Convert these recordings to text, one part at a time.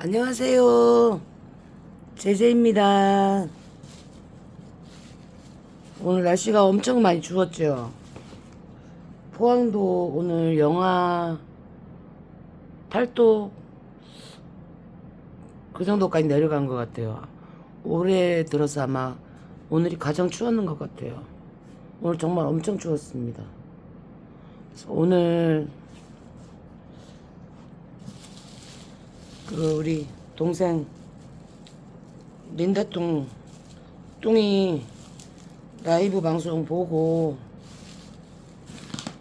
안녕하세요. 제제입니다. 오늘 날씨가 엄청 많이 추웠죠. 포항도 오늘 영하 8도 그 정도까지 내려간 것 같아요. 올해 들어서 아마 오늘이 가장 추웠는 것 같아요. 오늘 정말 엄청 추웠습니다. 그래서 오늘 우리 동생 린다뚱 뚱이 라이브 방송 보고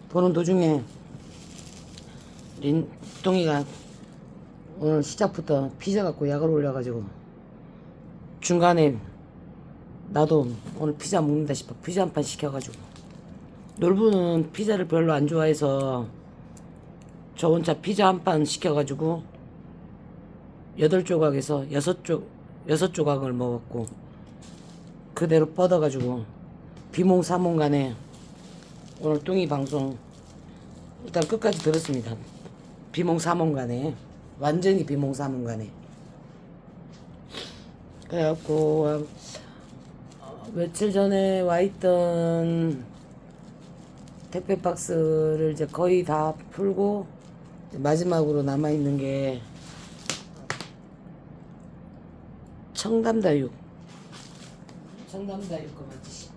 보는 도중에 린뚱이가 오늘 시작부터 피자 갖고 약을 올려가지고 중간에 나도 오늘 피자 먹는다 싶어 피자 한 판 시켜가지고 놀부는 피자를 별로 안 좋아해서 저 혼자 피자 한 판 시켜가지고 8조각에서 6조각을 먹었고 그대로 뻗어가지고 비몽사몽간에 오늘 뚱이 방송 일단 끝까지 들었습니다. 비몽사몽간에 완전히 비몽사몽간에 그래갖고 며칠 전에 와있던 택배 박스를 이제 거의 다 풀고 마지막으로 남아있는 게 청담다육 거 맞지?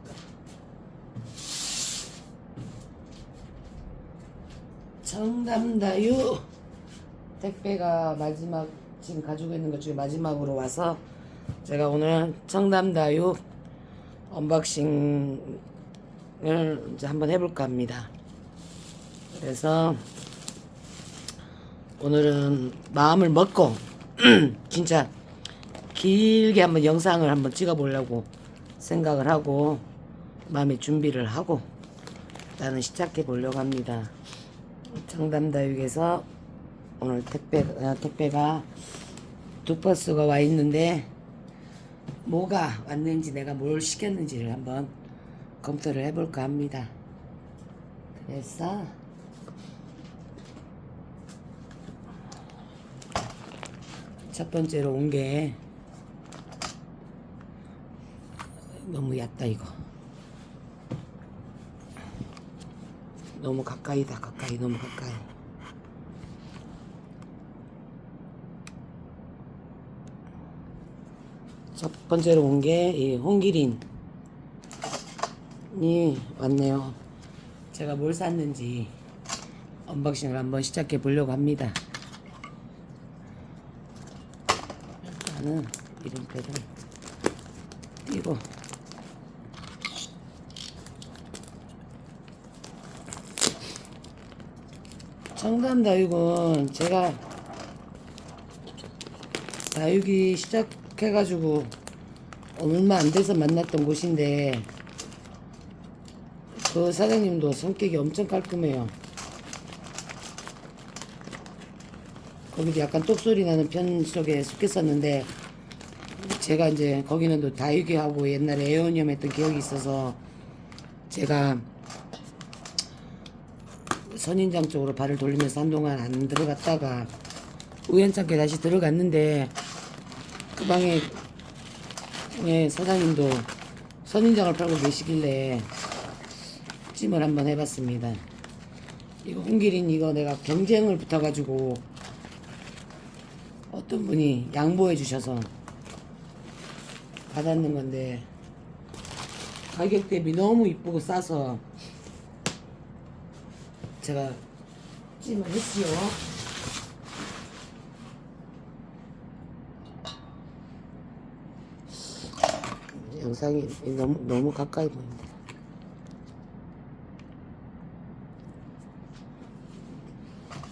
청담다육 택배가 마지막 지금 가지고 있는 것 중에 마지막으로 와서 제가 오늘 청담다육 언박싱을 이제 한번 해볼까 합니다. 그래서 오늘은 마음을 먹고 진짜 길게 한번 영상을 한번 찍어보려고 생각을 하고 마음의 준비를 하고 일단은 시작해 보려고 합니다. 청담다육에서 오늘 택배가 2박스가 와 있는데 뭐가 왔는지 내가 뭘 시켰는지를 한번 검토를 해볼까 합니다. 그래서 첫 번째로 온 게 너무 얕다 이거. 너무 가까이다 너무 가까이. 첫 번째로 온 게 이 홍기린이 왔네요. 제가 뭘 샀는지 언박싱을 한번 시작해 보려고 합니다. 일단은 이름표를 띄고 청담다육은 제가 다육이 시작해가지고 얼마 안 돼서 만났던 곳인데 그 사장님도 성격이 엄청 깔끔해요. 거기도 약간 똑소리 나는 편 속에 속했었는데 제가 이제 거기는 또 다육이하고 옛날에 애원염 했던 기억이 있어서 제가 선인장 쪽으로 발을 돌리면서 한동안 안 들어갔다가 우연찮게 다시 들어갔는데 그 방에 사장님도 선인장을 팔고 계시길래 찜을 한번 해봤습니다. 이거 홍기린 이거 내가 경쟁을 붙어가지고 어떤 분이 양보해 주셔서 받았는 건데 가격 대비 너무 이쁘고 싸서 제가 찜을 했지요. 영상이 너무 가까이 보인다.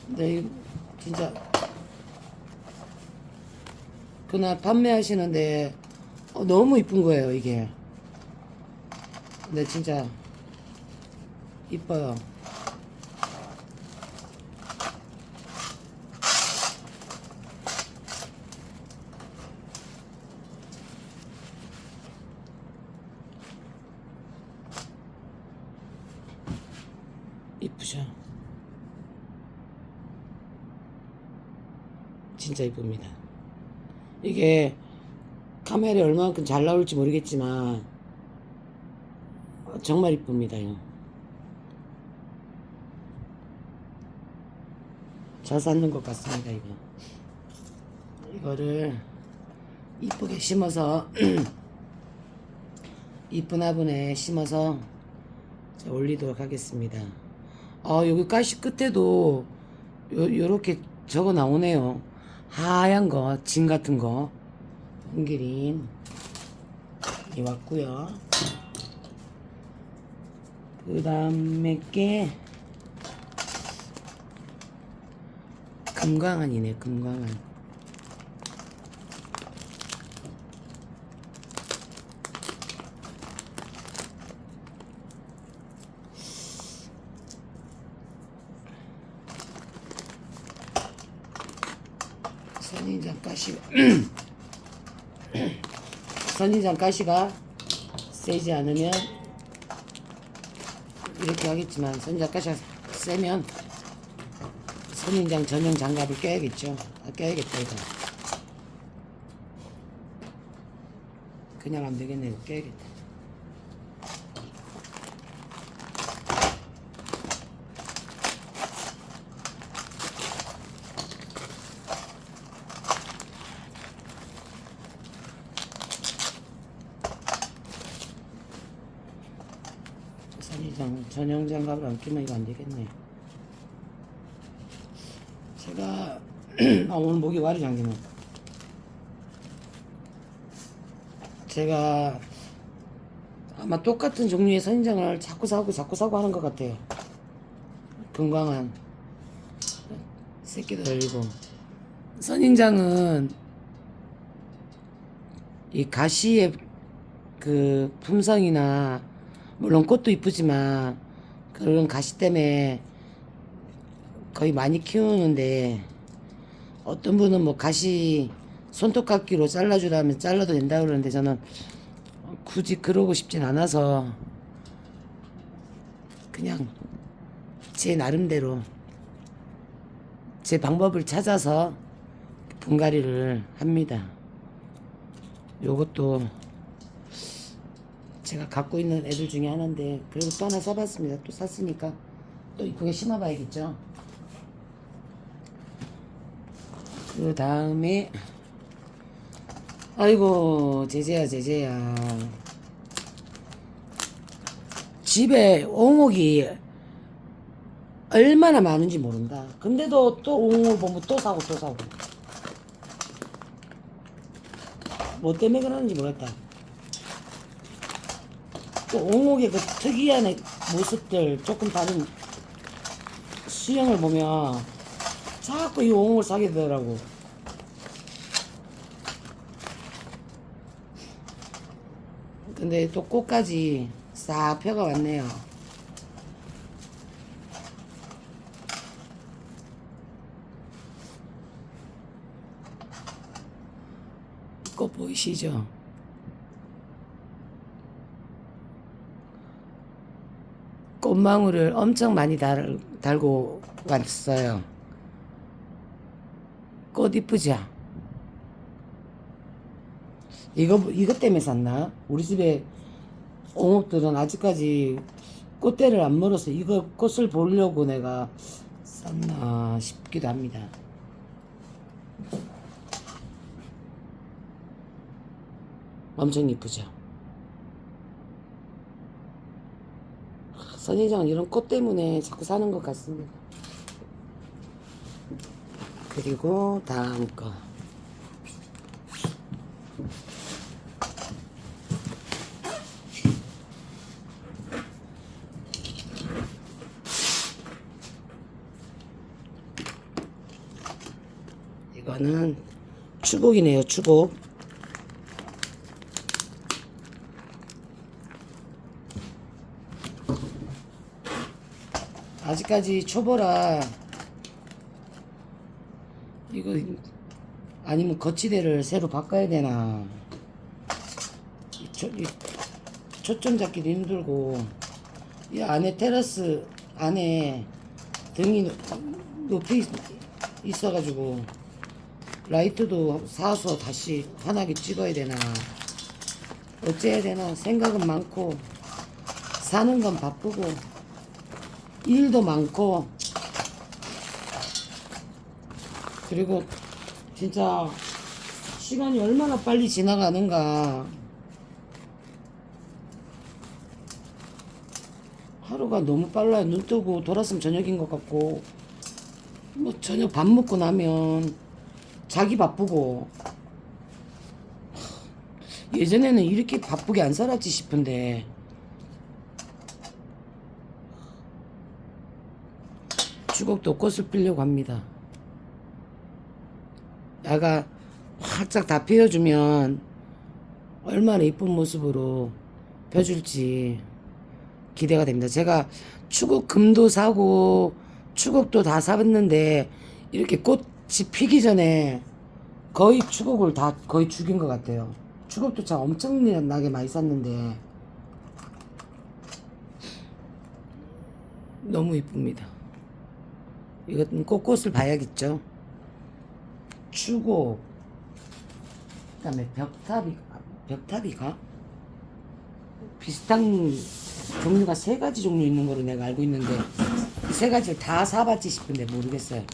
근데 진짜 그날 판매하시는데 너무 이쁜 거예요 이게. 근데 진짜 이뻐요. 이쁘죠? 진짜 이쁩니다. 이게 카메라에 얼마만큼 잘 나올지 모르겠지만 정말 이쁩니다요. 잘 쌓는 것 같습니다. 이거를 이쁘게 심어서 이쁜 화분에 심어서 올리도록 하겠습니다. 여기 가시 끝에도 요렇게 저거 나오네요. 하얀 거, 진 같은 거. 홍기린 이 왔고요. 그 다음에 게 금광안이네. 금광안. 선인장 가시 선인장 가시가 세지 않으면 이렇게 하겠지만, 선인장 가시가 세면 선인장 전용 장갑을 껴야겠죠. 껴야겠다. 이거 그냥 안 되겠네. 이거 껴야겠다. 선인장 전용 장갑을 안 끼면 이거 안 되겠네. 제가 오늘 목이 와리 잠기네. 제가 아마 똑같은 종류의 선인장을 자꾸 사고 하는 것 같아요. 금광한 새끼도 열리고. 선인장은 이 가시의 그 품성이나 물론 꽃도 이쁘지만 그런 가시 때문에 거의 많이 키우는데, 어떤 분은 뭐 가시 손톱깎이로 잘라주라면 잘라도 된다 그러는데, 저는 굳이 그러고 싶진 않아서 그냥 제 나름대로 제 방법을 찾아서 분갈이를 합니다. 요것도 제가 갖고 있는 애들 중에 하나인데, 그래도 또 하나 써봤습니다. 또 샀으니까 또 이쁘게 심어봐야겠죠. 그 다음에 아이고 제재야. 집에 옹옥이 얼마나 많은지 모른다. 근데도 또 옹옥을 보면 또 사고 뭐 때문에 그러는지 모르겠다. 또 옹옥의 그 특이한 모습들, 조금 다른 수영을 보면 자꾸 이 옹옥을 사게 되더라고. 근데 또 꽃까지 싹 펴가 왔네요. 꽃 보이시죠? 꽃망울을 엄청 많이 달고 왔어요. 꽃 이쁘죠? 이거 때문에 샀나? 우리 집에 옹옥들은 아직까지 꽃대를 안 물어서 이거 꽃을 보려고 내가 샀나 싶기도 합니다. 엄청 이쁘죠? 선인장은 이런 꽃 때문에 자꾸 사는 것 같습니다. 그리고 다음 거. 이거는 추복이네요. 추복. 아직까지 초보라 이거 아니면 거치대를 새로 바꿔야 되나. 이 초점 잡기도 힘들고, 이 안에 테라스 안에 등이 높이 있어가지고 라이트도 사서 다시 환하게 찍어야 되나 어째야 되나 생각은 많고 사는 건 바쁘고 일도 많고 그리고 진짜 시간이 얼마나 빨리 지나가는가. 하루가 너무 빨라요. 눈 뜨고 돌아서면 저녁인 것 같고 뭐 저녁 밥 먹고 나면 자기 바쁘고 예전에는 이렇게 바쁘게 안 살았지 싶은데 주걱도 꽃을 피려고 합니다. 야가 활짝 다 피워주면 얼마나 이쁜 모습으로 펴줄지 기대가 됩니다. 제가 추국 금도 사고 추국도 다 사봤는데 이렇게 꽃이 피기 전에 거의 추국을 다 거의 죽인 것 같아요. 추국도 참 엄청나게 많이 샀는데 너무 이쁩니다. 이것은 꽃을 봐야겠죠. 추국 그다음에 벽탑이가 비슷한 종류가 3가지 종류 있는 거로 내가 알고 있는데 이 3가지를 다 사봤지 싶은데 모르겠어요.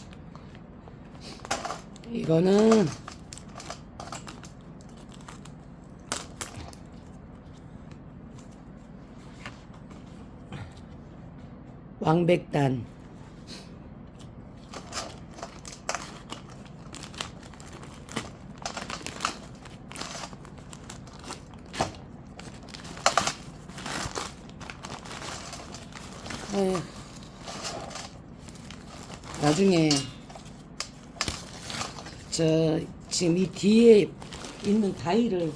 이거는 왕백단 나중에 저 지금 이 뒤에 있는 다이를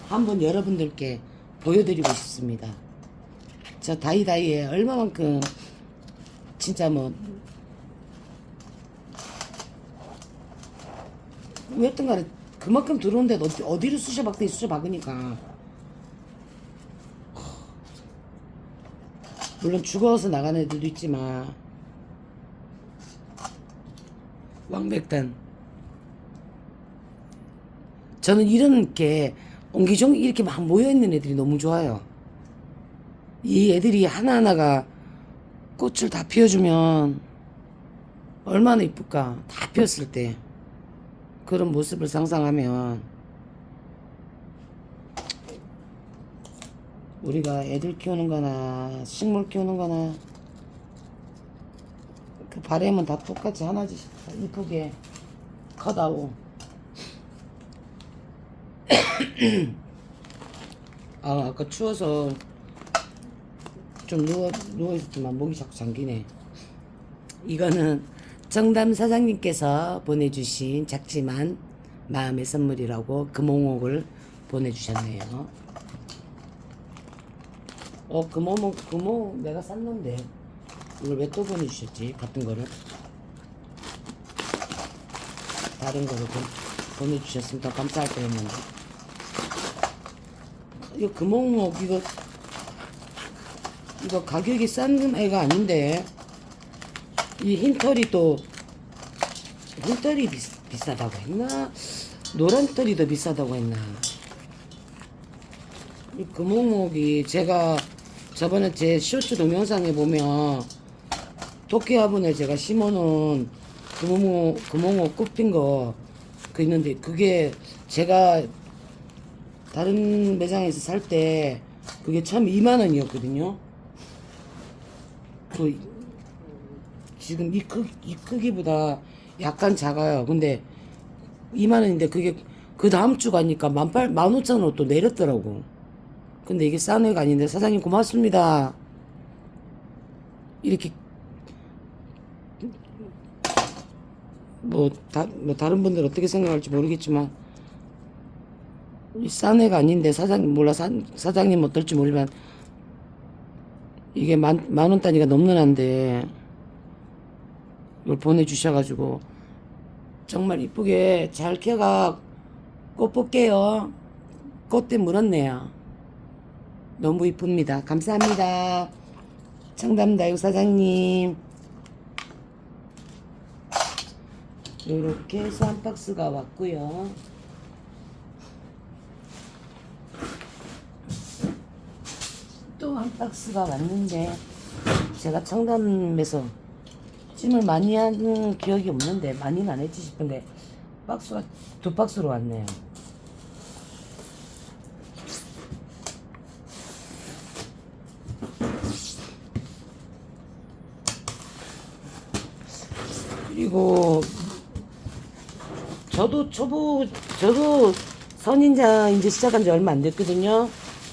한번 여러분들께 보여드리고 싶습니다. 저 다이에 얼마만큼 진짜 뭐 여튼 간에 그만큼 들어오는데 어디를 쑤셔박더니 쑤셔박으니까 물론 죽어서 나가는 애들도 있지만 왕백단 저는 이런 게 옹기종기 이렇게 막 모여있는 애들이 너무 좋아요. 이 애들이 하나하나가 꽃을 다 피워주면 얼마나 이쁠까. 다 피었을 때 그런 모습을 상상하면 우리가 애들 키우는 거나 식물 키우는 거나 그 바람은 다 똑같이 하나씩 이쁘게 커다오. 아까 추워서 좀 누워있었지만 목이 자꾸 잠기네. 이거는 정담 사장님께서 보내주신 작지만 마음의 선물이라고 금홍옥을 보내주셨네요. 금홍 내가 샀는데 이걸 왜 또 보내주셨지? 같은 거를 다른 거를 보내주셨으면 더 감사할 뻔했는데 이거 금홍옥 이거 가격이 싼 애가 아닌데 이 흰털이 비싸다고 했나? 노란 털이 더 비싸다고 했나? 이 금홍옥이 제가 저번에 제 쇼츠 동영상에 보면 토끼 화분에 제가 심어놓은 금홍옥 꽃핀 거 그 있는데 그게 제가 다른 매장에서 살 때 그게 참 2만 원이었거든요. 지금 이 크기보다 약간 작아요. 근데 2만 원인데 그게 그 다음 주 가니까 15,000원 또 내렸더라고. 근데 이게 싼 애가 아닌데 사장님 고맙습니다. 이렇게 뭐 다른 분들 어떻게 생각할지 모르겠지만 이 싼 애가 아닌데 사장님 어떨지 모르지만 이게 만 원 단위가 넘는 한데 이걸 보내주셔가지고 정말 이쁘게 잘 캐가 꽃 볼게요. 꽃대 물었네요. 너무 이쁩니다. 감사합니다. 청담다육 사장님. 이렇게 해서 한 박스가 왔고요. 또 한 박스가 왔는데 제가 청담에서 찜을 많이 한 기억이 없는데 많이는 안 했지 싶은데 박스가 두 박스로 왔네요. 그리고 저도 선인장 이제 시작한 지 얼마 안 됐거든요.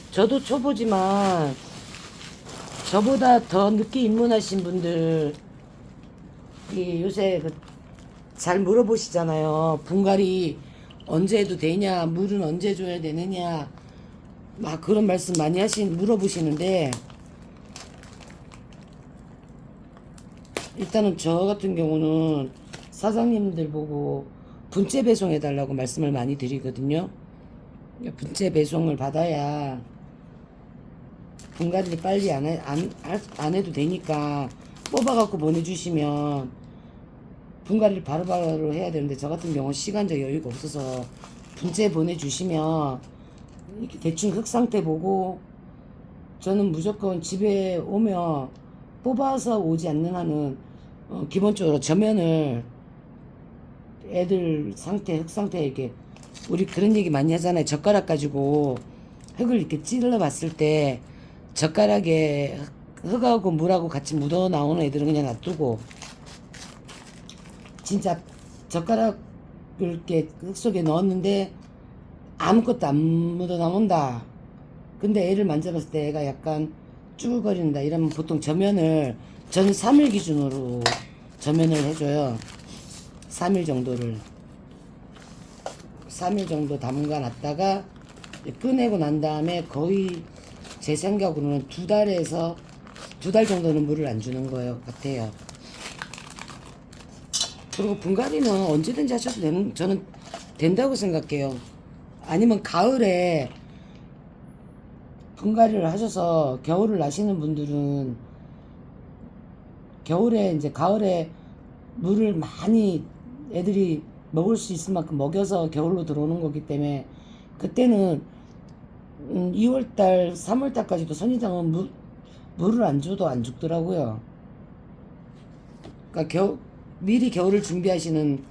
저도 초보지만 저보다 더 늦게 입문하신 분들 이 요새 잘 물어보시잖아요. 분갈이 언제 해도 되냐, 물은 언제 줘야 되느냐, 막 그런 말씀 많이 물어보시는데, 일단은 저 같은 경우는 사장님들 보고 분재 배송해 달라고 말씀을 많이 드리거든요. 분재 배송을 받아야 분갈이를 빨리 안 해도 되니까 뽑아갖고 보내주시면 분갈이를 바로바로 해야 되는데, 저 같은 경우는 시간적 여유가 없어서 분재 보내주시면 이렇게 대충 흙 상태 보고, 저는 무조건 집에 오면 뽑아서 오지 않는 한은 기본적으로 저면을 애들 상태, 흙 상태, 이렇게 우리 그런 얘기 많이 하잖아요. 젓가락 가지고 흙을 이렇게 찔러 봤을 때 젓가락에 흙하고 물하고 같이 묻어 나오는 애들은 그냥 놔두고, 진짜 젓가락을 이렇게 흙 속에 넣었는데 아무것도 안 묻어 나온다. 근데 애를 만져봤을 때 애가 약간 쭈글거린다. 이러면 보통 저는 3일 기준으로 저면을 해줘요. 3일 정도를. 3일 정도 담가 놨다가 꺼내고 난 다음에 거의 제 생각으로는 2달 정도는 물을 안 주는 거예요 같아요. 그리고 분갈이는 언제든지 하셔도 저는 된다고 생각해요. 아니면 가을에 분갈이를 하셔서 겨울을 나시는 분들은 가을에 물을 많이 애들이 먹을 수 있을 만큼 먹여서 겨울로 들어오는 거기 때문에, 그때는 2월달 3월달까지도 선인장은 물을 안 줘도 안 죽더라고요. 그러니까 미리 겨울을 준비하시는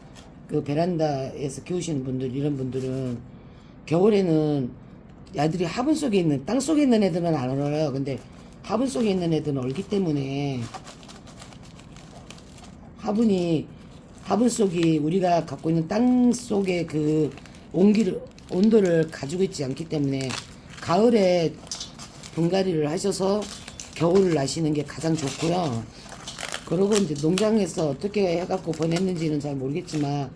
그 베란다에서 키우시는 분들, 이런 분들은 겨울에는 야들이 화분 속에 있는, 땅 속에 있는 애들은 안 얼어요. 근데 화분 속에 있는 애들은 얼기 때문에, 화분 속이 우리가 갖고 있는 땅 속의 그 온도를 가지고 있지 않기 때문에 가을에 분갈이를 하셔서 겨울을 나시는 게 가장 좋고요. 그리고 이제 농장에서 어떻게 해갖고 보냈는지는 잘 모르겠지만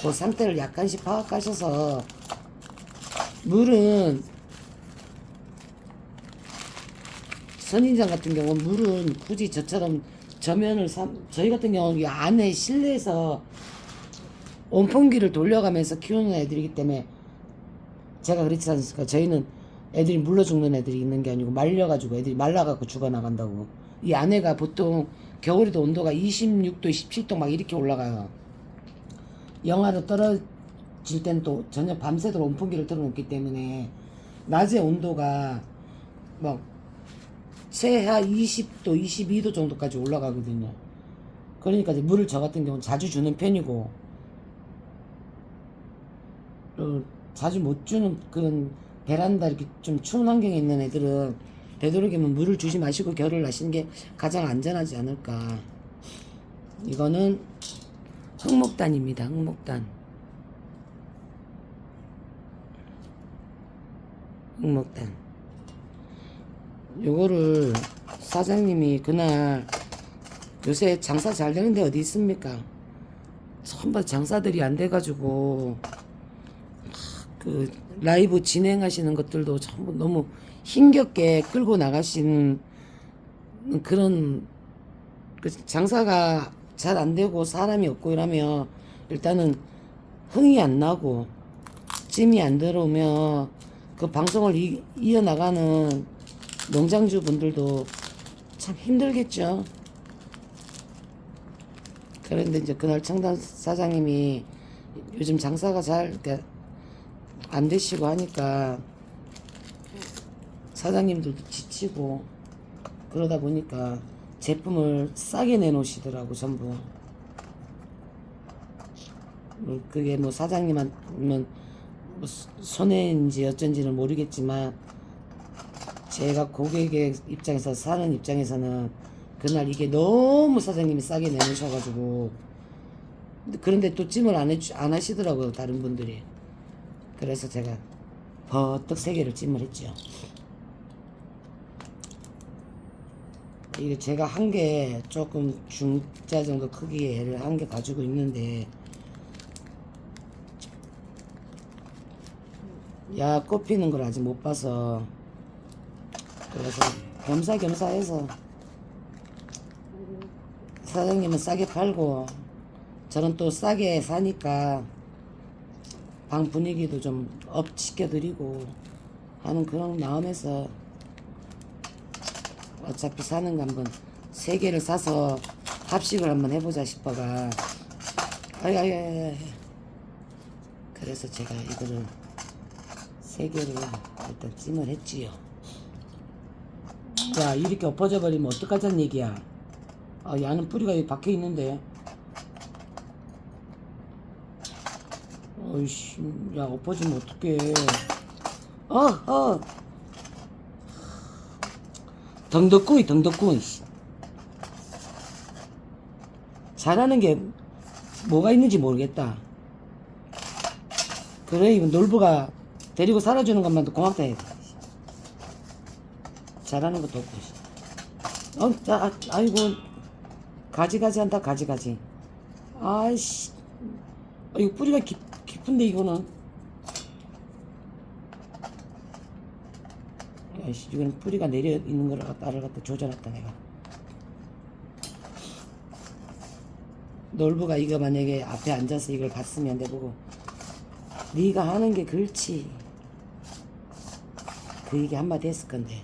그 상태를 약간씩 파악하셔서, 물은 선인장 같은 경우는 물은 굳이 저처럼 저희 같은 경우는 이 안에 실내에서 온풍기를 돌려가면서 키우는 애들이기 때문에, 제가 그렇지 않습니까? 저희는 애들이 물러 죽는 애들이 있는 게 아니고 말려가지고 애들이 말라갖고 죽어나간다고. 이 안에가 보통 겨울에도 온도가 26도, 27도 막 이렇게 올라가요. 영하로 떨어질 땐 또 저녁 밤새도록 온풍기를 틀어놓기 때문에 낮에 온도가 막 최하 20도, 22도 정도까지 올라가거든요. 그러니까 이제 물을 저 같은 경우는 자주 주는 편이고, 또 자주 못 주는 그런 베란다 이렇게 좀 추운 환경에 있는 애들은 되도록이면 물을 주지 마시고 겨울을 나시는 게 가장 안전하지 않을까. 이거는 흑목단입니다. 흑목단. 요거를 사장님이 그날, 요새 장사 잘 되는데 어디 있습니까? 전부 장사들이 안 돼가지고 그 라이브 진행하시는 것들도 전부 너무 힘겹게 끌고 나가시는 그런, 그 장사가 잘 안 되고 사람이 없고 이러면 일단은 흥이 안 나고 찜이 안 들어오면 그 방송을 이어나가는 농장주 분들도 참 힘들겠죠. 그런데 이제 그날 청담 사장님이 요즘 장사가 잘 안 되시고 하니까 사장님들도 지치고 그러다 보니까 제품을 싸게 내놓으시더라고 전부. 그게 뭐 사장님은 뭐 손해인지 어쩐지는 모르겠지만 제가 고객의 입장에서 사는 입장에서는 그날 이게 너무 사장님이 싸게 내놓으셔가지고 그런데 또 찜을 안 하시더라고요 다른 분들이. 그래서 제가 버떡 3개를 찜을 했죠. 이게 제가 한 개 조금 중자 정도 크기의 애를 한 개 가지고 있는데 야 꽃피는 걸 아직 못 봐서 그래서 겸사겸사 해서 사장님은 싸게 팔고 저는 또 싸게 사니까 방 분위기도 좀 업 시켜드리고 하는 그런 마음에서 어차피 사는 거 한번 3개를 사서 합식을 한번 해보자 싶어가 아야야야 그래서 제가 이거를 3개를 일단 찜을 했지요. 야 이렇게 엎어져 버리면 어떡하자는 얘기야. 아 야는 뿌리가 여기 박혀 있는데. 어이씨 야 엎어지면 어떡해. 덩덕구이 잘하는 게 뭐가 있는지 모르겠다. 그래 이거 놀부가 데리고 살아주는 것만도 고맙다 해. 잘하는 것도 없고. 아이고 가지가지 한다 가지가지. 아이씨 이거 뿌리가 깊은데 이거는. 야이씨 이거는 뿌리가 내려 있는 거를 나를 갖다 조져놨다 내가. 놀부가 이거 만약에 앞에 앉아서 이걸 봤으면 내보고 네가 하는 게 그렇지 그 얘기 한마디 했을 건데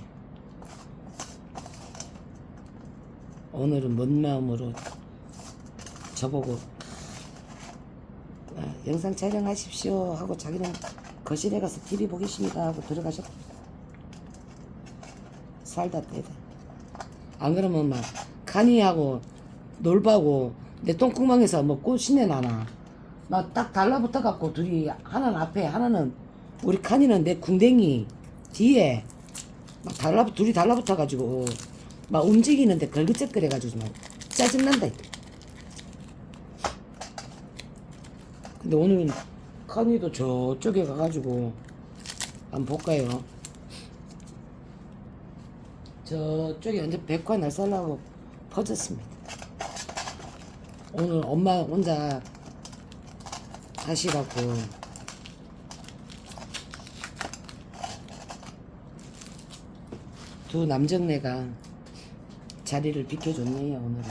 오늘은 뭔 마음으로 저보고 영상 촬영하십시오 하고 자기는 거실에 가서 TV 보겠습니다 하고 들어가셨고 살다 빼다. 안 그러면 막 카니하고 놀바고 내 똥구멍에서 뭐 꽃신내 나나 막 딱 달라붙어 갖고 둘이 하나는 앞에 하나는 우리 카니는 내 궁뎅이 뒤에 막 둘이 달라붙어 가지고 막 움직이는데 걸그적거려 가지고 막 짜증난다. 근데 오늘은 카니도 저쪽에 가가지고 한번 볼까요? 저쪽에 완전 백화 날살나고 퍼졌습니다. 오늘 엄마 혼자 하시라고 두 남정네가 자리를 비켜줬네요 오늘은.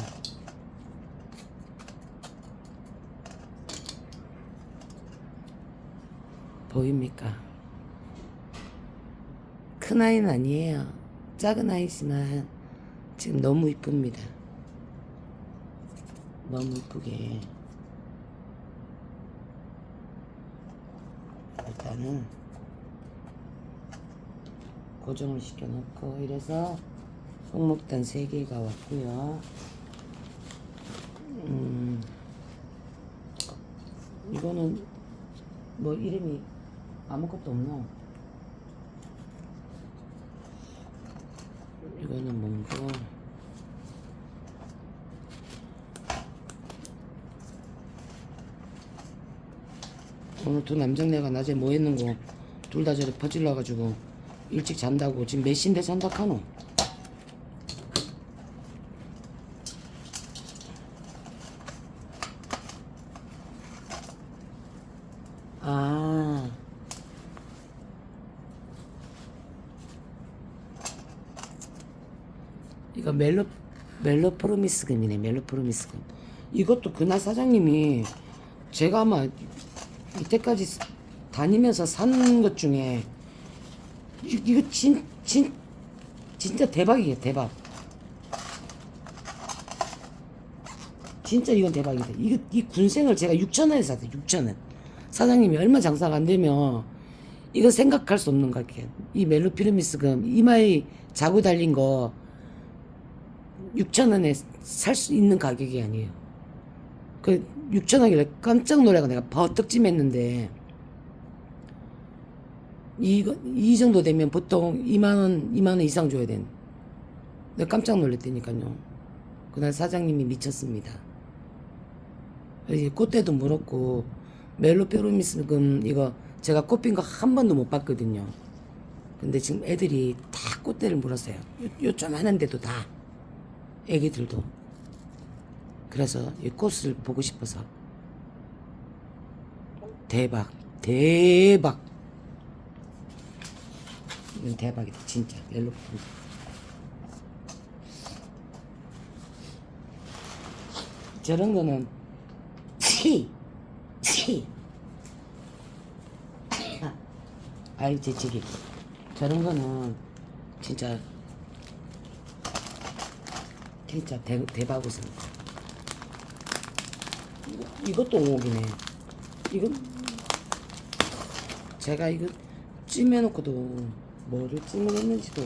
보입니까? 큰 아이는 아니에요. 작은 아이지만 지금 너무 이쁩니다. 너무 이쁘게 일단은 고정을 시켜놓고 이래서 홍목단 3개가 왔고요. 이거는 뭐 이름이 아무것도 없노. 이거는 뭔고? 오늘 두 남정네가 낮에 뭐 했는고 둘 다 저래 퍼질러가지고 일찍 잔다고 지금 몇 시인데 잔다 카노? 아 이거 멜로프로미스금이네. 멜로프로미스금. 이것도 그날 사장님이 제가 아마 이때까지 다니면서 산 것 중에 이거 진짜 대박이에요. 대박. 진짜 이건 대박이다. 이 군생을 제가 6,000원에 샀어요. 6,000원. 사장님이 얼마 장사가 안 되면 이거 생각할 수 없는 가격. 이 멜로피르미스금 이마에 자구 달린 거 6,000원에 살 수 있는 가격이 아니에요. 그 6,000원이래 깜짝 놀라고 내가 버떡 찜했는데 이 정도 되면 보통 2만원 이상 줘야 되는. 내가 깜짝 놀랐다니까요. 그날 사장님이 미쳤습니다. 이제 꽃대도 물었고 멜로피르미스금 이거 제가 꽃핀 거 한 번도 못 봤거든요. 근데 지금 애들이 다 꽃대를 물었어요. 요 조만한데도 다 애기들도. 그래서 이 꽃을 보고 싶어서. 대박 대박. 이건 대박이다 진짜. 멜로피르미스 저런 거는 치 아이 재치기. 저런 거는 진짜 대박이습니다. 이것도 오목이네. 이거 제가 이거 찜해놓고도 뭐를 찜을했는지도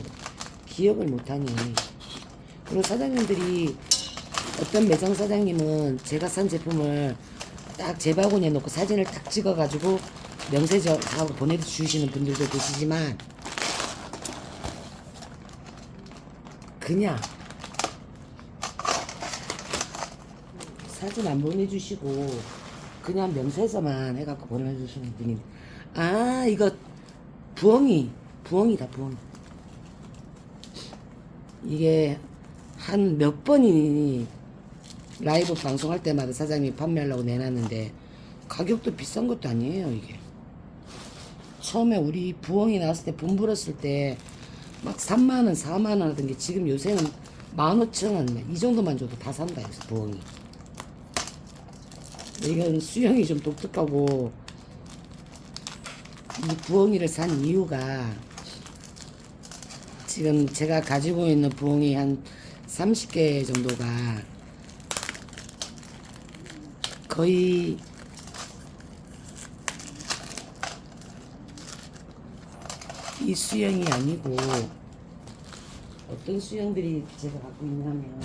기억을 못하니. 그리고 사장님들이 어떤 매장 사장님은 제가 산 제품을 딱 제 바구니에 놓고 사진을 딱 찍어가지고 명세서하고 보내주시는 분들도 계시지만 그냥 사진 안 보내주시고 그냥 명세서만 해갖고 보내주시는 분이. 아 이거 부엉이다 부엉이. 이게 한 몇 번이 라이브 방송할 때마다 사장님이 판매하려고 내놨는데 가격도 비싼 것도 아니에요. 이게 처음에 우리 부엉이 나왔을 때 분불었을 때 막 3만원 4만원 하던 게 지금 요새는 15,000원 이 정도만 줘도 다 산다 해서 부엉이. 이건 수영이 좀 독특하고 이 부엉이를 산 이유가 지금 제가 가지고 있는 부엉이 한 30개 정도가 거의 이 수영이 아니고 어떤 수영들이 제가 갖고 있냐면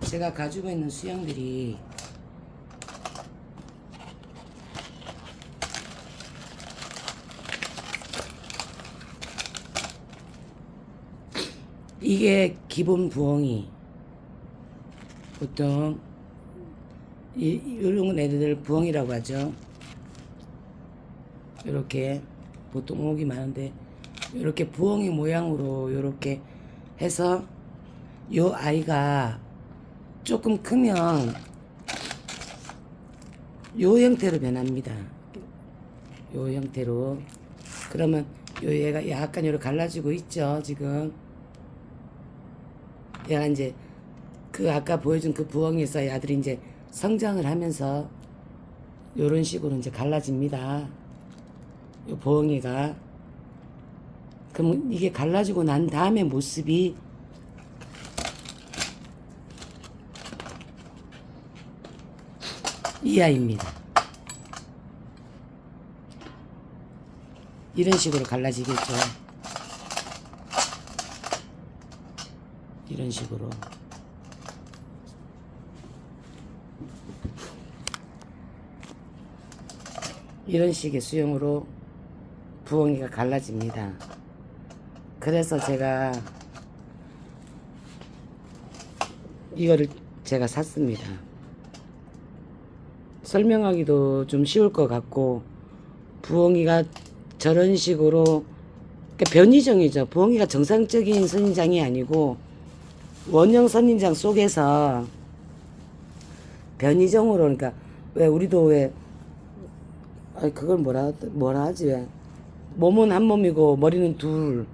제가 가지고 있는 수영들이 이게 기본 부엉이. 보통 이런 애들 부엉이라고 하죠. 이렇게 보통 오목이 많은데 이렇게 부엉이 모양으로 이렇게 해서 요 아이가 조금 크면 요 형태로 변합니다. 요 형태로. 그러면 요 얘가 약간 이렇게 갈라지고 있죠 지금. 얘가 이제 그 아까 보여준 그 부엉이에서 아들이 이제 성장을 하면서 요런 식으로 이제 갈라집니다. 요 부엉이가. 그럼 이게 갈라지고 난 다음에 모습이 이 아이입니다. 이런 식으로 갈라지겠죠. 이런 식으로. 이런 식의 수영으로 부엉이가 갈라집니다. 그래서 제가 이거를 제가 샀습니다. 설명하기도 좀 쉬울 것 같고 부엉이가 저런 식으로 그러니까 변이종이죠. 부엉이가 정상적인 선인장이 아니고 원형 선인장 속에서 변이종으로. 그러니까 왜 우리도 왜 그걸 뭐라 하지 왜 몸은 한 몸이고 머리는 둘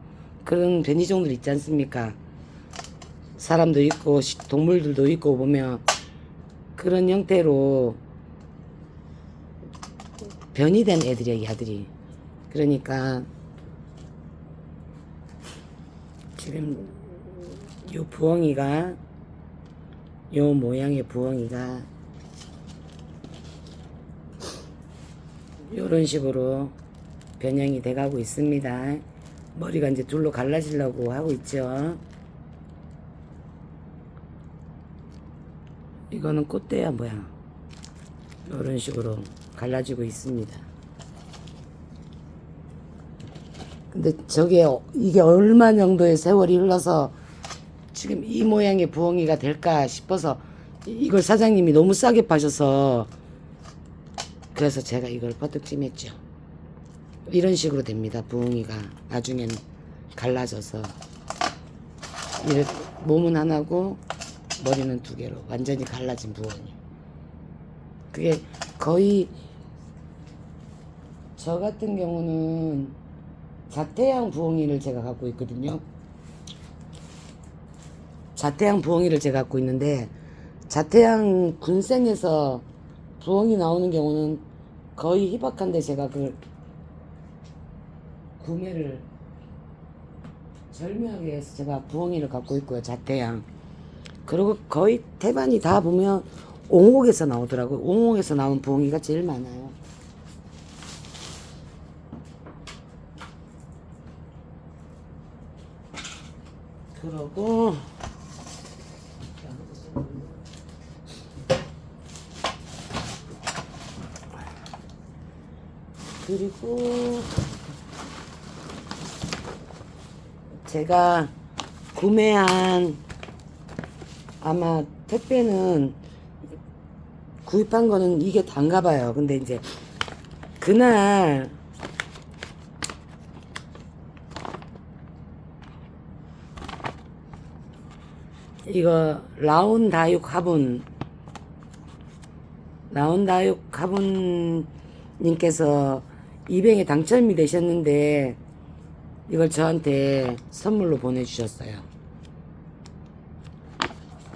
그런 변이종들 있지 않습니까? 사람도 있고 동물들도 있고 보면 그런 형태로 변이 된 애들이야, 이 아들이. 그러니까 지금 요 부엉이가, 요 모양의 부엉이가 요런 식으로 변형이 돼가고 있습니다. 머리가 이제 둘로 갈라지려고 하고 있죠. 이거는 꽃대야 뭐야. 요런 식으로 갈라지고 있습니다. 근데 이게 얼마 정도의 세월이 흘러서 지금 이 모양의 부엉이가 될까 싶어서 이걸 사장님이 너무 싸게 파셔서 그래서 제가 이걸 퍼뜩찜했죠. 이런 식으로 됩니다. 부엉이가 나중엔 갈라져서 이렇게 몸은 하나고 머리는 두 개로 완전히 갈라진 부엉이. 그게 거의 저 같은 경우는 자태양 부엉이를 제가 갖고 있거든요. 자태양 부엉이를 제가 갖고 있는데 자태양 군생에서 부엉이 나오는 경우는 거의 희박한데 제가 그걸 구매를 절묘하게 해서 제가 부엉이를 갖고 있고요. 자태양. 그리고 거의 태반이 다 보면 옹옥에서 나오더라고요. 옹옥에서 나온 부엉이가 제일 많아요. 그러고 그리고 제가 구매한 아마 택배는 구입한 거는 이게 단가 봐요. 근데 이제 그날 이거 라온다육 화분 님께서 이뱅에 당첨이 되셨는데 이걸 저한테 선물로 보내주셨어요.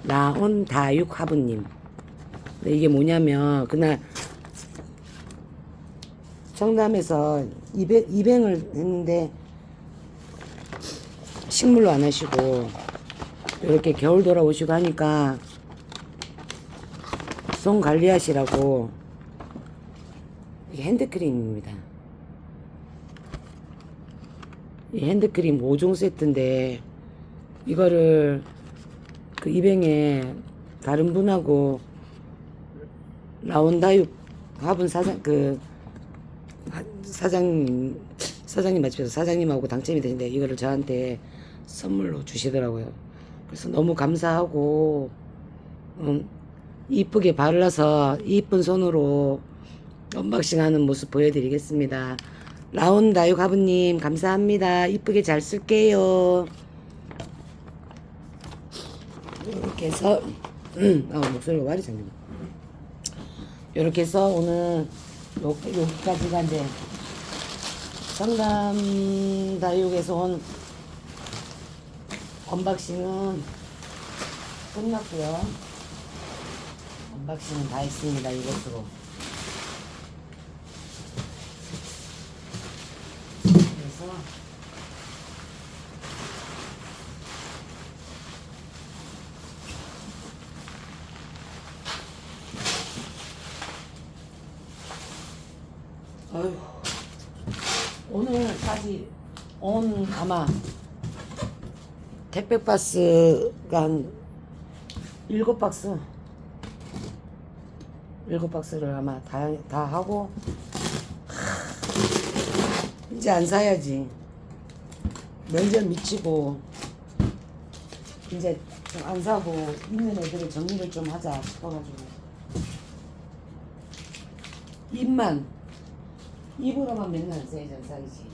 라온다육 화분님. 근데 이게 뭐냐면 그날 청담에서 입행을 했는데 식물로 안 하시고 이렇게 겨울 돌아오시고 하니까 손 관리하시라고 이게 핸드크림입니다. 이 핸드크림 5종 세트인데 이거를 그 입행에 다른 분하고 라온다육 화분 사장님 맞죠? 사장님하고 당첨이 되는데 이거를 저한테 선물로 주시더라고요. 그래서 너무 감사하고 이쁘게 발라서 이쁜 손으로 언박싱하는 모습 보여드리겠습니다. 라온다육 화분님 감사합니다. 이쁘게 잘 쓸게요. 이렇게 해서 목소리가 말이 잠기네. 이렇게 해서 오늘 여기까지가 이제 청담다육에서 온 언박싱은 끝났고요. 언박싱은 다 했습니다. 이것으로. 그래서 어휴, 오늘까지 온 아마 택배 박스가 한 7박스 7박스를 아마 다 하고 이제 안 사야지. 면접 미치고 이제 좀 안 사고 있는 애들을 정리를 좀 하자 싶어가지고 입으로만 맨날 써야지 안 사야지.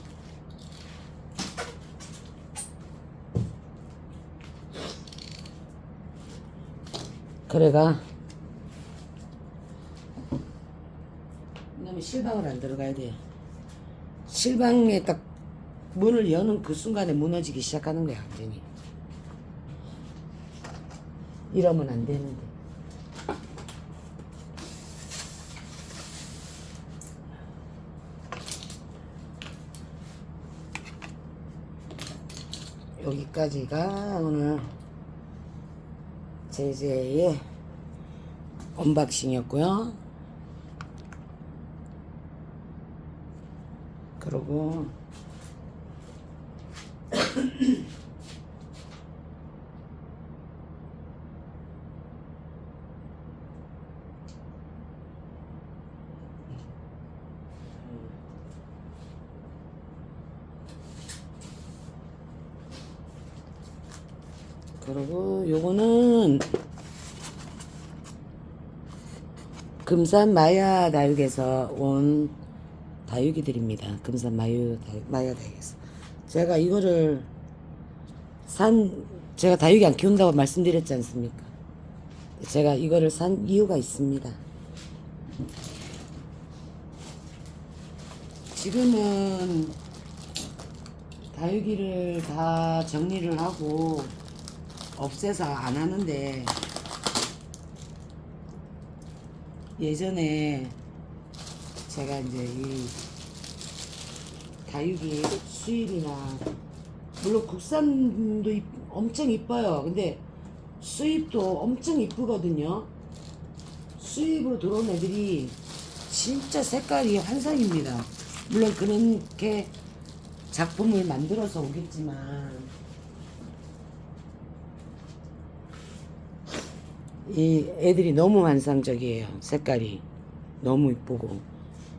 그래가 왜냐면 실방을 안 들어가야 돼. 실방에 딱 문을 여는 그 순간에 무너지기 시작하는 거야 완전히. 이러면 안 되는데. 여기까지가 오늘 제제의 언박싱이었고요. 그리고 요거는 금산 마야 다육에서 온 다육이들입니다. 금산 마야 다육에서 제가 이거를 제가 다육이 안 키운다고 말씀드렸지 않습니까? 제가 이거를 산 이유가 있습니다. 지금은 다육이를 다 정리를 하고 없애서 안 하는데, 예전에 제가 이제 이 다육이 수입이나, 물론 국산도 엄청 이뻐요. 근데 수입도 엄청 이쁘거든요. 수입으로 들어온 애들이 진짜 색깔이 환상입니다. 물론 그렇게 작품을 만들어서 오겠지만, 이 애들이 너무 환상적이에요. 색깔이 너무 이쁘고.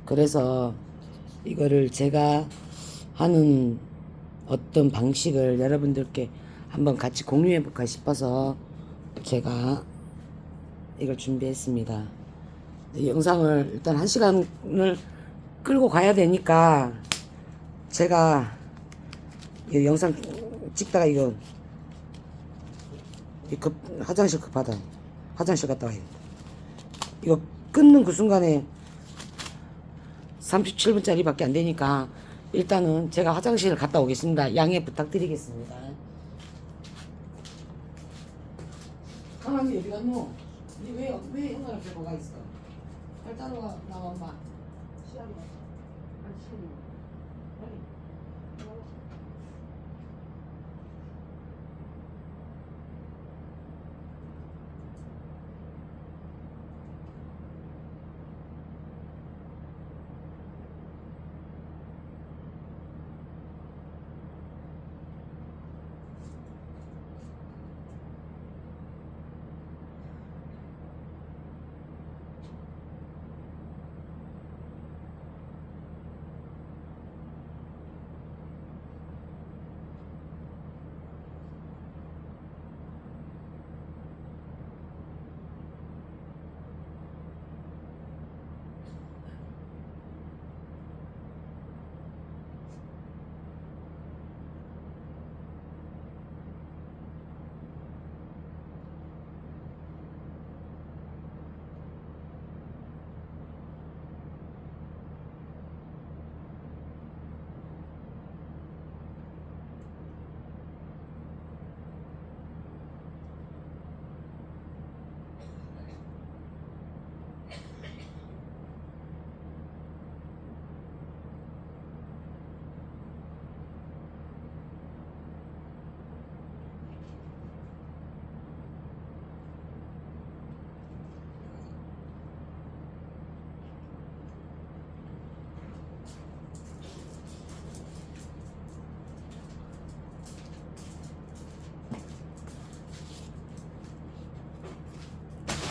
그래서 이거를 제가 하는 어떤 방식을 여러분들께 한번 같이 공유해 볼까 싶어서 제가 이걸 준비했습니다. 영상을 일단 1시간을 끌고 가야 되니까 제가 이 영상 찍다가 이거 화장실 급하다. 화장실 갔다 와야 돼. 이거 끊는 그 순간에 37분짜리 밖에 안 되니까 일단은 제가 화장실 갔다 오겠습니다. 양해 부탁드리겠습니다. 강아지 어디 갔노? 니 왜 형아 앞에 뭐가 있어? 빨리 따라와. 나와 엄마. 시합이 갔어. 빨리 시합이 빨리.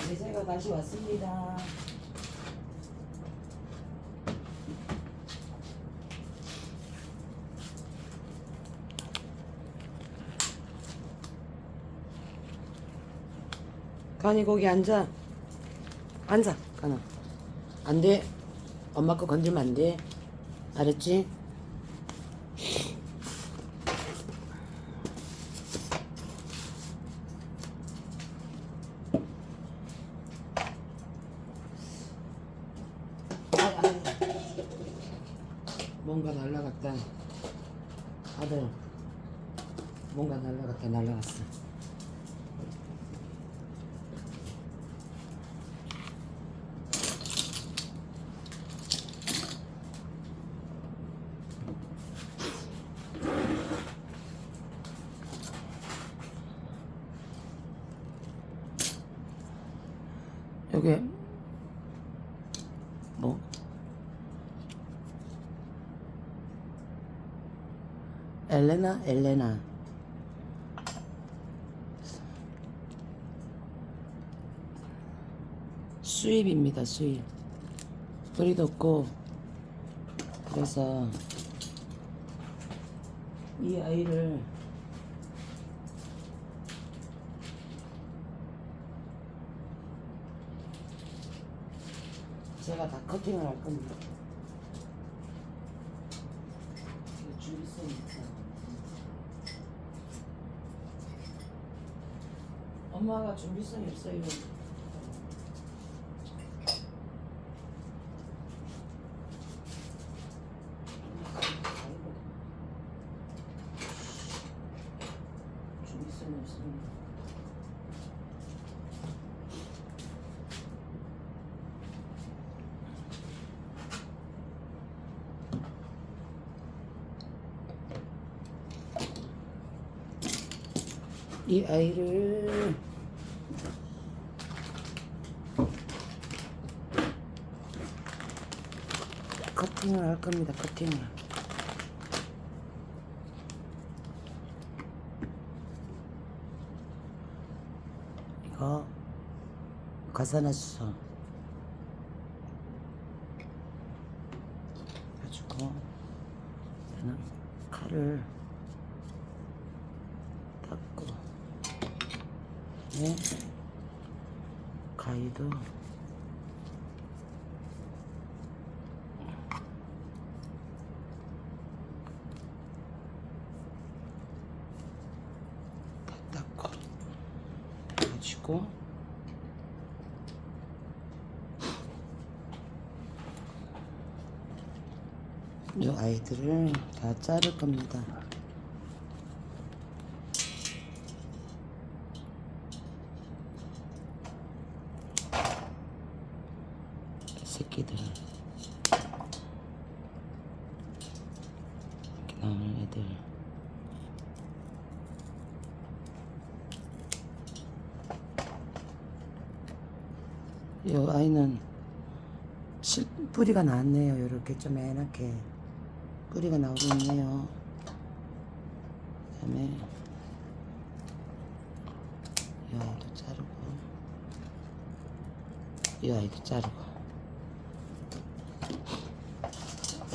네, 제가 다시 왔습니다. 가니 거기 앉아. 앉아 가나. 안돼. 엄마 거 건들면 안돼. 알았지? 뭔가 날라갔다. 아들, 뭔가 날라갔어. 요게 뭐 엘레나 수입입니다. 수입. 뿌리도 없고. 그래서 이 아이를 제가 다 커팅을 할 겁니다. 이거 준비성이 있다. 엄마가 준비성이 없어요. 이거. 준비성이 없습니다. 이 아이를 커팅을 할 겁니다. 커팅을. 이거 가사나수소 가지고 얘는 칼을 닦고 가위도 다 닦고 가지고 이 아이들을 다 자를 겁니다. 새끼들 이렇게 나오는 애들 이 아이는 뿌리가 나왔네요. 이렇게 좀 애나게 뿌리가 나오고 있네요. 그 다음에 이 아이도 자르고 이 아이도 자르고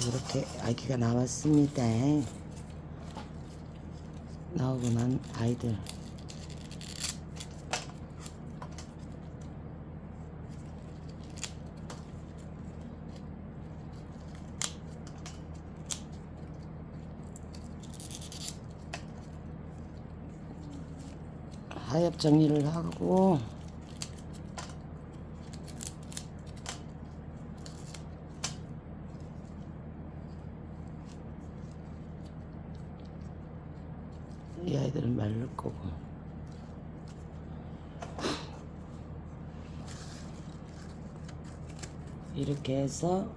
이렇게 아기가 나왔습니다. 나오고 난 아이들 하엽 정리를 하고 이 아이들은 말릴 거고 이렇게 해서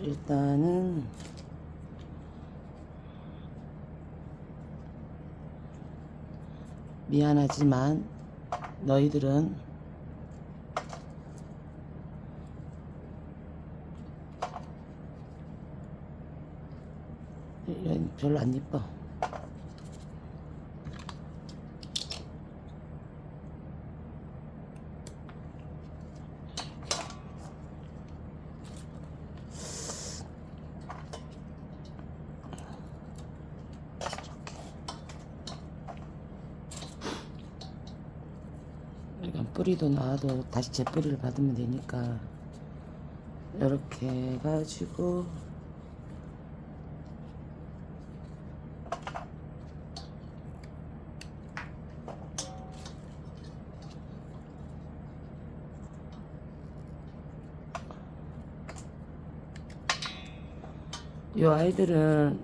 일단은 미안하지만 너희들은 별로 안 예뻐. 뿌리도 나와도 다시 재뿌리를 받으면 되니까 이렇게 해가지고 이 아이들은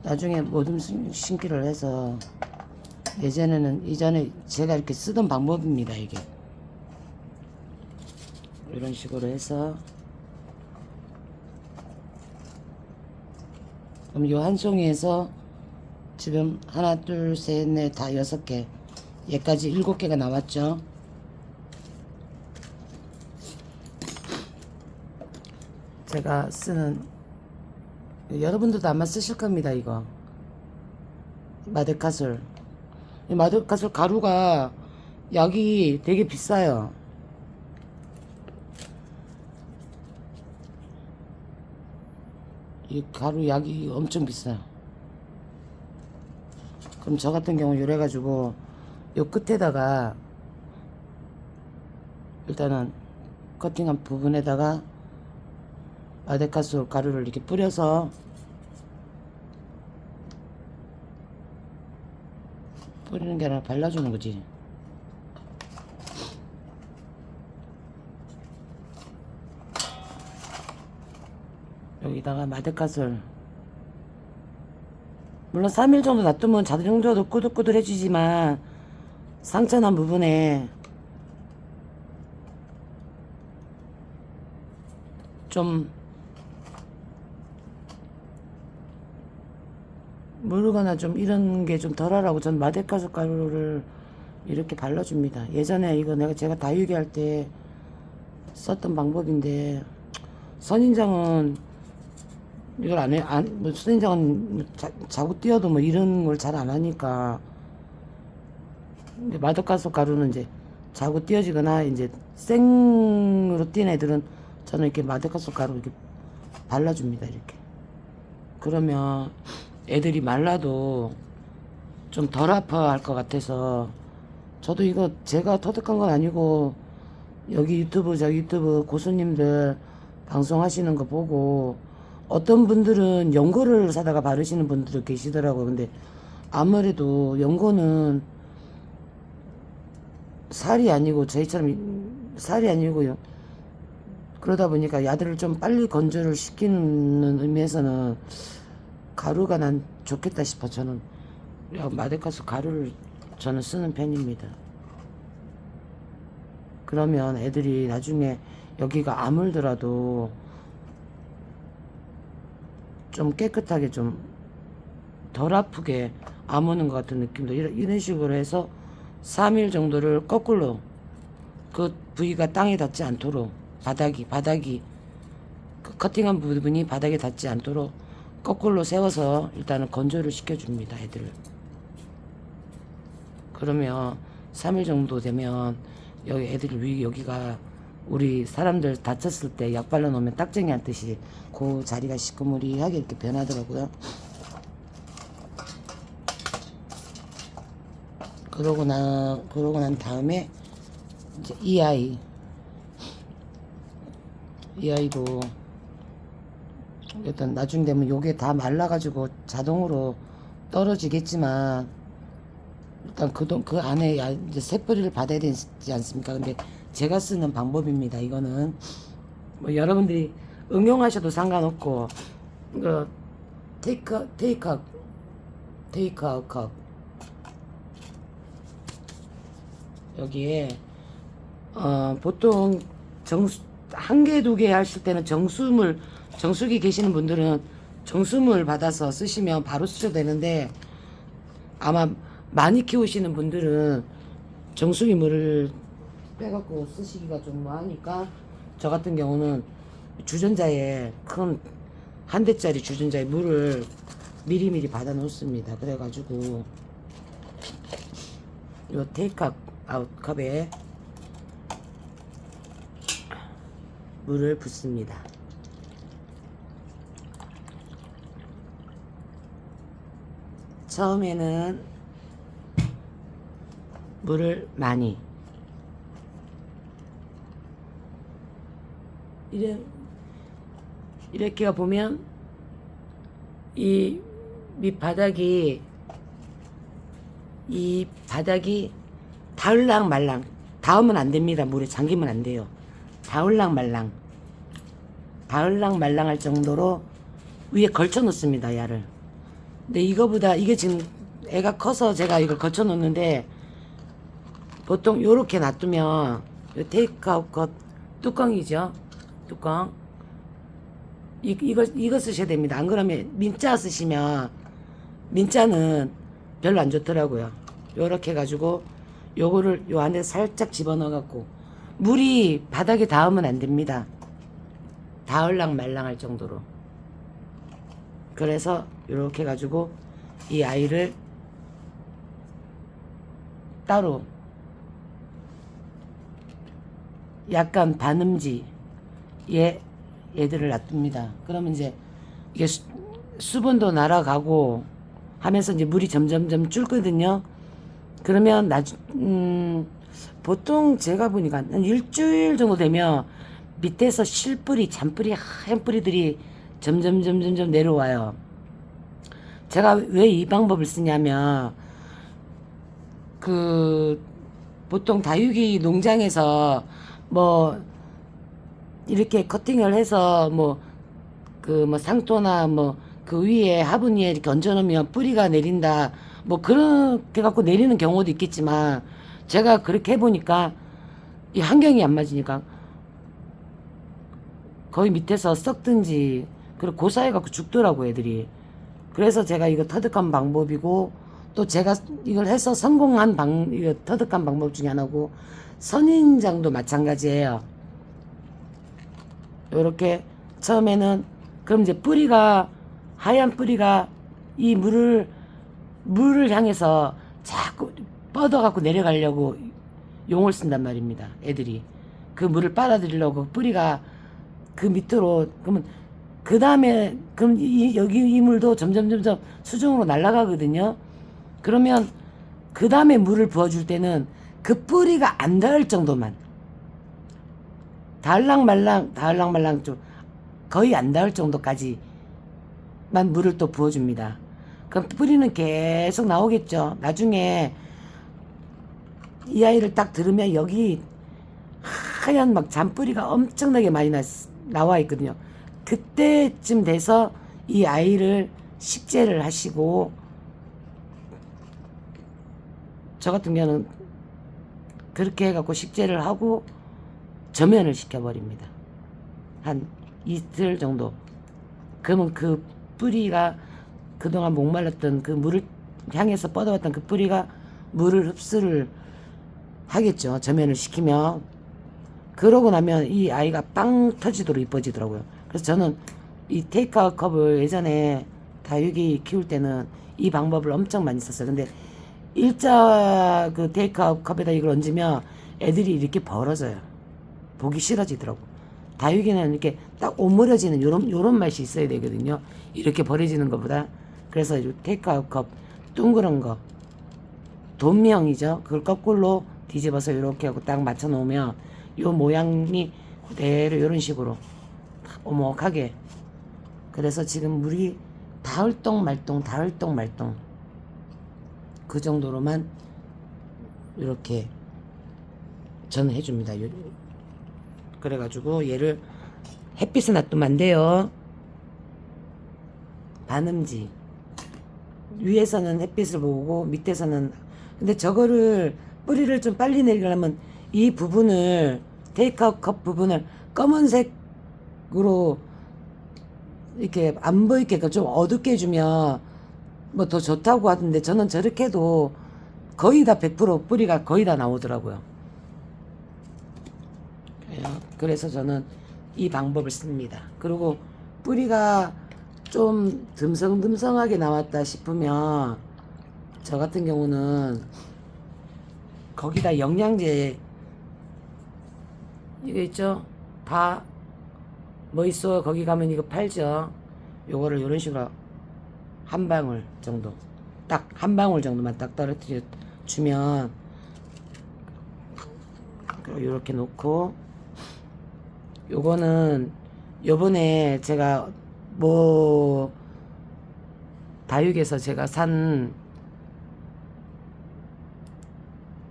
나중에 모둠 심기를 해서 이전에 제가 이렇게 쓰던 방법입니다. 이게 이런 식으로 해서 그럼 요 한 송이에서 지금 하나 둘 셋 넷 다 6개 얘까지 7개가 나왔죠. 제가 쓰는, 여러분들도 아마 쓰실 겁니다. 이거 마데카솔. 이 마데카솔 가루가 약이 되게 비싸요. 이 가루 약이 엄청 비싸요. 그럼 저 같은 경우 이래 가지고 요 끝에다가 일단은 커팅한 부분에다가 마데카솔 가루를 이렇게 뿌려서 뿌리는 게 아니라 발라주는 거지. 여기다가 마데카솔, 물론 3일 정도 놔두면 자동적으로 꾸덕꾸덕해지지만 상처 난 부분에 좀 무르거나 좀 이런 게 좀 덜하라고 전 마데카솔 가루를 이렇게 발라줍니다. 예전에 이거 제가 다육이 할 때 썼던 방법인데, 선인장은 이걸 안 해, 뭐 선인장은 뭐 자고 띄어도 뭐 이런 걸 잘 안 하니까. 근데 마데카솔 가루는 이제 자고 띄어지거나 이제 생으로 띈 애들은 저는 이렇게 마데카솔 가루 이렇게 발라줍니다. 이렇게. 그러면 애들이 말라도 좀 덜 아파할 것 같아서. 저도 이거 제가 터득한 건 아니고 여기 유튜브 저 유튜브 고수님들 방송하시는 거 보고 어떤 분들은 연고를 사다가 바르시는 분들도 계시더라고요. 근데 아무래도 연고는 살이 아니고 저희처럼 살이 아니고 그러다 보니까 야들을 좀 빨리 건조를 시키는 의미에서는 가루가 난 좋겠다 싶어. 저는 마데카솔 가루를 저는 쓰는 편입니다. 그러면 애들이 나중에 여기가 아물더라도 좀 깨끗하게 좀 덜 아프게 아무는 것 같은 느낌도 이런 식으로 해서 3일 정도를 거꾸로 그 부위가 땅에 닿지 않도록 바닥이 그 커팅한 부분이 바닥에 닿지 않도록 거꾸로 세워서 일단은 건조를 시켜줍니다. 애들을. 그러면 3일 정도 되면 여기 애들이 여기가 우리 사람들 다쳤을 때 약 발라놓으면 딱쟁이 한 듯이 그 자리가 시커머리하게 이렇게 변하더라고요. 그러고 난 다음에 이제 이 아이도 일단 나중 되면 요게 다 말라가지고 자동으로 떨어지겠지만 일단 그 안에 이제 새뿌리를 받아야 되지 않습니까? 근데 제가 쓰는 방법입니다. 이거는 뭐 여러분들이 응용하셔도 상관없고, 그 테이크아웃 컵 여기에 보통 한 개, 2개 하실 때는 정수기 계시는 분들은 정수물 받아서 쓰시면 바로 쓰셔도 되는데, 아마 많이 키우시는 분들은 정수기 물을 빼갖고 쓰시기가 좀 뭐하니까 저 같은 경우는 주전자에 큰 한 대짜리 주전자에 물을 미리미리 받아 놓습니다. 그래가지고 요 테이크아웃 컵에 물을 붓습니다. 처음에는 물을 많이 이렇게 보면 이 밑바닥이 닿을랑 말랑, 닿으면 안 됩니다. 물에 잠기면 안 돼요. 닿을랑 말랑 할 정도로 위에 걸쳐 놓습니다. 야를. 근데 이게 지금 애가 커서 제가 이걸 걸쳐 놓는데, 보통 요렇게 놔두면 요 테이크아웃 컵 뚜껑이죠. 뚜껑. 이거 쓰셔야 됩니다. 안 그러면 민자 쓰시면 민자는 별로 안 좋더라고요. 요렇게 해가지고 요거를 요 안에 살짝 집어넣어 갖고 물이 바닥에 닿으면 안 됩니다. 닿을랑 말랑 할 정도로. 그래서 이렇게 가지고 이 아이를 따로 약간 반음지에 얘들을 놔둡니다. 그러면 이제 이게 수분도 날아가고 하면서 이제 물이 점점점 줄거든요. 그러면 보통 제가 보니까 한 일주일 정도 되면 밑에서 실뿌리, 잔뿌리, 하얀 뿌리들이 점점 내려와요. 제가 왜 이 방법을 쓰냐면 보통 다육이 농장에서 뭐 이렇게 커팅을 해서 상토나 그 위에 화분 위에 이렇게 얹어놓으면 뿌리가 내린다 뭐 그렇게 갖고 내리는 경우도 있겠지만 제가 그렇게 해보니까 이 환경이 안 맞으니까 거의 밑에서 썩든지 그리고 고사해 갖고 죽더라고 애들이. 그래서 제가 이거 터득한 방법이고 또 제가 이걸 해서 성공한 이거 터득한 방법 중에 하나고 선인장도 마찬가지예요. 요렇게 처음에는 그럼 이제 하얀 뿌리가 이 물을 향해서 자꾸 뻗어갖고 내려가려고 용을 쓴단 말입니다. 애들이 그 물을 빨아들이려고 뿌리가 그 밑으로 그러면 그 다음에 그럼 여기 이 물도 점점 수중으로 날아가거든요. 그러면 그 다음에 물을 부어줄 때는 그 뿌리가 안 닿을 정도만 닿을랑말랑 좀 거의 안 닿을 정도까지만 물을 또 부어줍니다. 그럼 뿌리는 계속 나오겠죠. 나중에 이 아이를 딱 들으면 여기 하얀 잔뿌리가 엄청나게 많이 나와 있거든요. 그때쯤 돼서 이 아이를 식재를 하시고 저 같은 경우는 그렇게 해갖고 식재를 하고 저면을 시켜버립니다. 한 이틀 정도. 그러면 그 뿌리가 그동안 목말랐던 그 물을 향해서 뻗어왔던 그 뿌리가 물을 흡수를 하겠죠. 저면을 시키면. 그러고 나면 이 아이가 빵 터지도록 이뻐지더라고요. 그래서 저는 이 테이크아웃 컵을 예전에 다육이 키울 때는 이 방법을 엄청 많이 썼어요. 근데 일자 그 테이크아웃 컵에다 이걸 얹으면 애들이 이렇게 벌어져요. 보기 싫어지더라고. 다육이는 이렇게 딱 오므려지는 요런 맛이 있어야 되거든요. 이렇게 버려지는 것보다. 그래서 이 테이크아웃 컵 둥그런 거 돈명이죠. 그걸 거꾸로 뒤집어서 이렇게 하고 딱 맞춰 놓으면 요 모양이 그대로 이런 식으로 오목하게. 그래서 지금 물이 닿을똥 말똥 그 정도로만 이렇게 저는 해줍니다. 그래가지고 얘를 햇빛에 놔두면 안 돼요. 반음지 위에서는 햇빛을 보고 밑에서는. 근데 저거를 뿌리를 좀 빨리 내리려면 이 부분을 테이크아웃 컵 부분을 검은색으로 이렇게 안 보이게 좀 어둡게 해주면 뭐 더 좋다고 하던데 저는 저렇게 해도 거의 다 100% 뿌리가 거의 다 나오더라고요. 그래서 저는 이 방법을 씁니다. 그리고 뿌리가 좀 듬성듬성하게 나왔다 싶으면 저 같은 경우는 거기다 영양제 이거 있죠? 다 뭐 있어? 거기 가면 이거 팔죠? 요거를 이런 식으로 한 방울 정도, 딱 한 방울 정도만 딱 떨어뜨려 주면 이렇게 놓고, 요거는 요번에 제가 다육에서 제가 산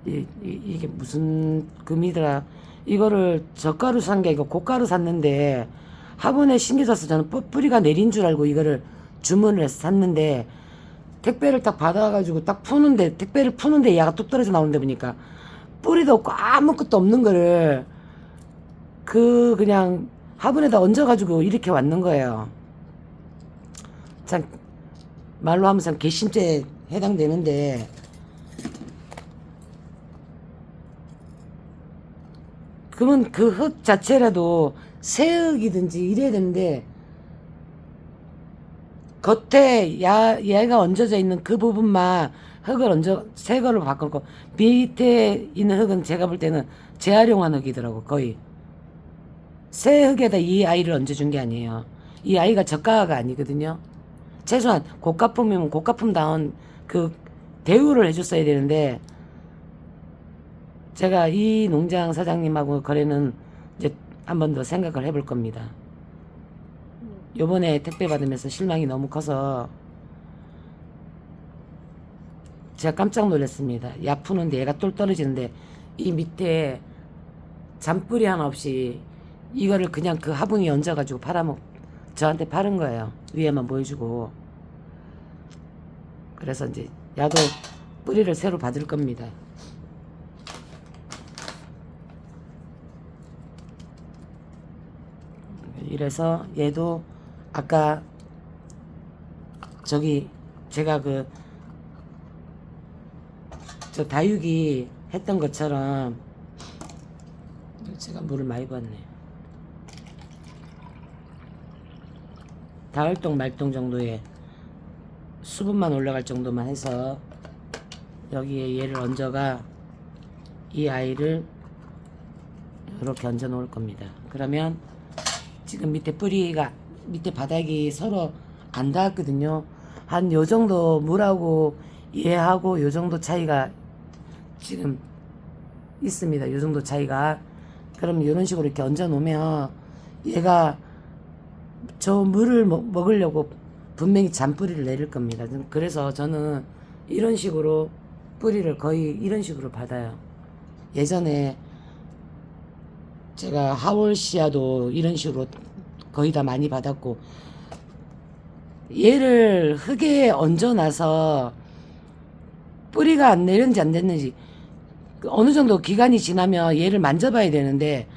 이게 무슨 금이더라. 이거를 저가로 산 게 아니고 고가로 샀는데 화분에 심겨져서 저는 뿌리가 내린 줄 알고 이거를 주문을 해서 샀는데 택배를 딱 받아가지고 딱 푸는데 택배를 푸는데 얘가 뚝 떨어져 나오는데 보니까 뿌리도 없고 아무것도 없는 거를 그냥 화분에다 얹어가지고 이렇게 왔는 거예요. 참 말로 하면 참 괘씸죄에 해당되는데 그러면 그 흙 자체라도 새 흙이든지 이래야 되는데 겉에 얘가 얹어져 있는 그 부분만 흙을 새 거로 바꾸고 밑에 있는 흙은 제가 볼 때는 재활용한 흙이더라고. 거의 새 흙에다 이 아이를 얹어준 게 아니에요. 이 아이가 저가가 아니거든요. 최소한 고가품이면 고가품다운 그 대우를 해줬어야 되는데 제가 이 농장 사장님하고 거래는 이제 한 번 더 생각을 해볼 겁니다. 요번에 택배 받으면서 실망이 너무 커서 제가 깜짝 놀랐습니다. 약 푸는데 얘가 똘 떨어지는데 이 밑에 잔뿌리 하나 없이 이거를 그냥 그 화분이 얹어가지고 저한테 파는 거예요. 위에만 보여주고. 그래서 이제 야도 뿌리를 새로 받을 겁니다. 이래서 얘도 아까 저기 제가 저 다육이 했던 것처럼 제가 물을 많이 부었네. 가을동 말동 정도의 수분만 올라갈 정도만 해서 여기에 얘를 얹어가 이 아이를 이렇게 얹어 놓을 겁니다. 그러면 지금 밑에 뿌리가 밑에 바닥이 서로 안 닿았거든요. 한 요 정도 물하고 얘하고 요 정도 차이가 지금 있습니다. 요 정도 차이가. 그럼 이런 식으로 이렇게 얹어 놓으면 얘가 저 물을 먹으려고 분명히 잔뿌리를 내릴 겁니다. 그래서 저는 이런 식으로 뿌리를 거의 이런 식으로 받아요. 예전에 제가 하월시아도 이런 식으로 거의 다 많이 받았고, 얘를 흙에 얹어놔서 뿌리가 안 내렸는지 안 됐는지 어느 정도 기간이 지나면 얘를 만져봐야 되는데,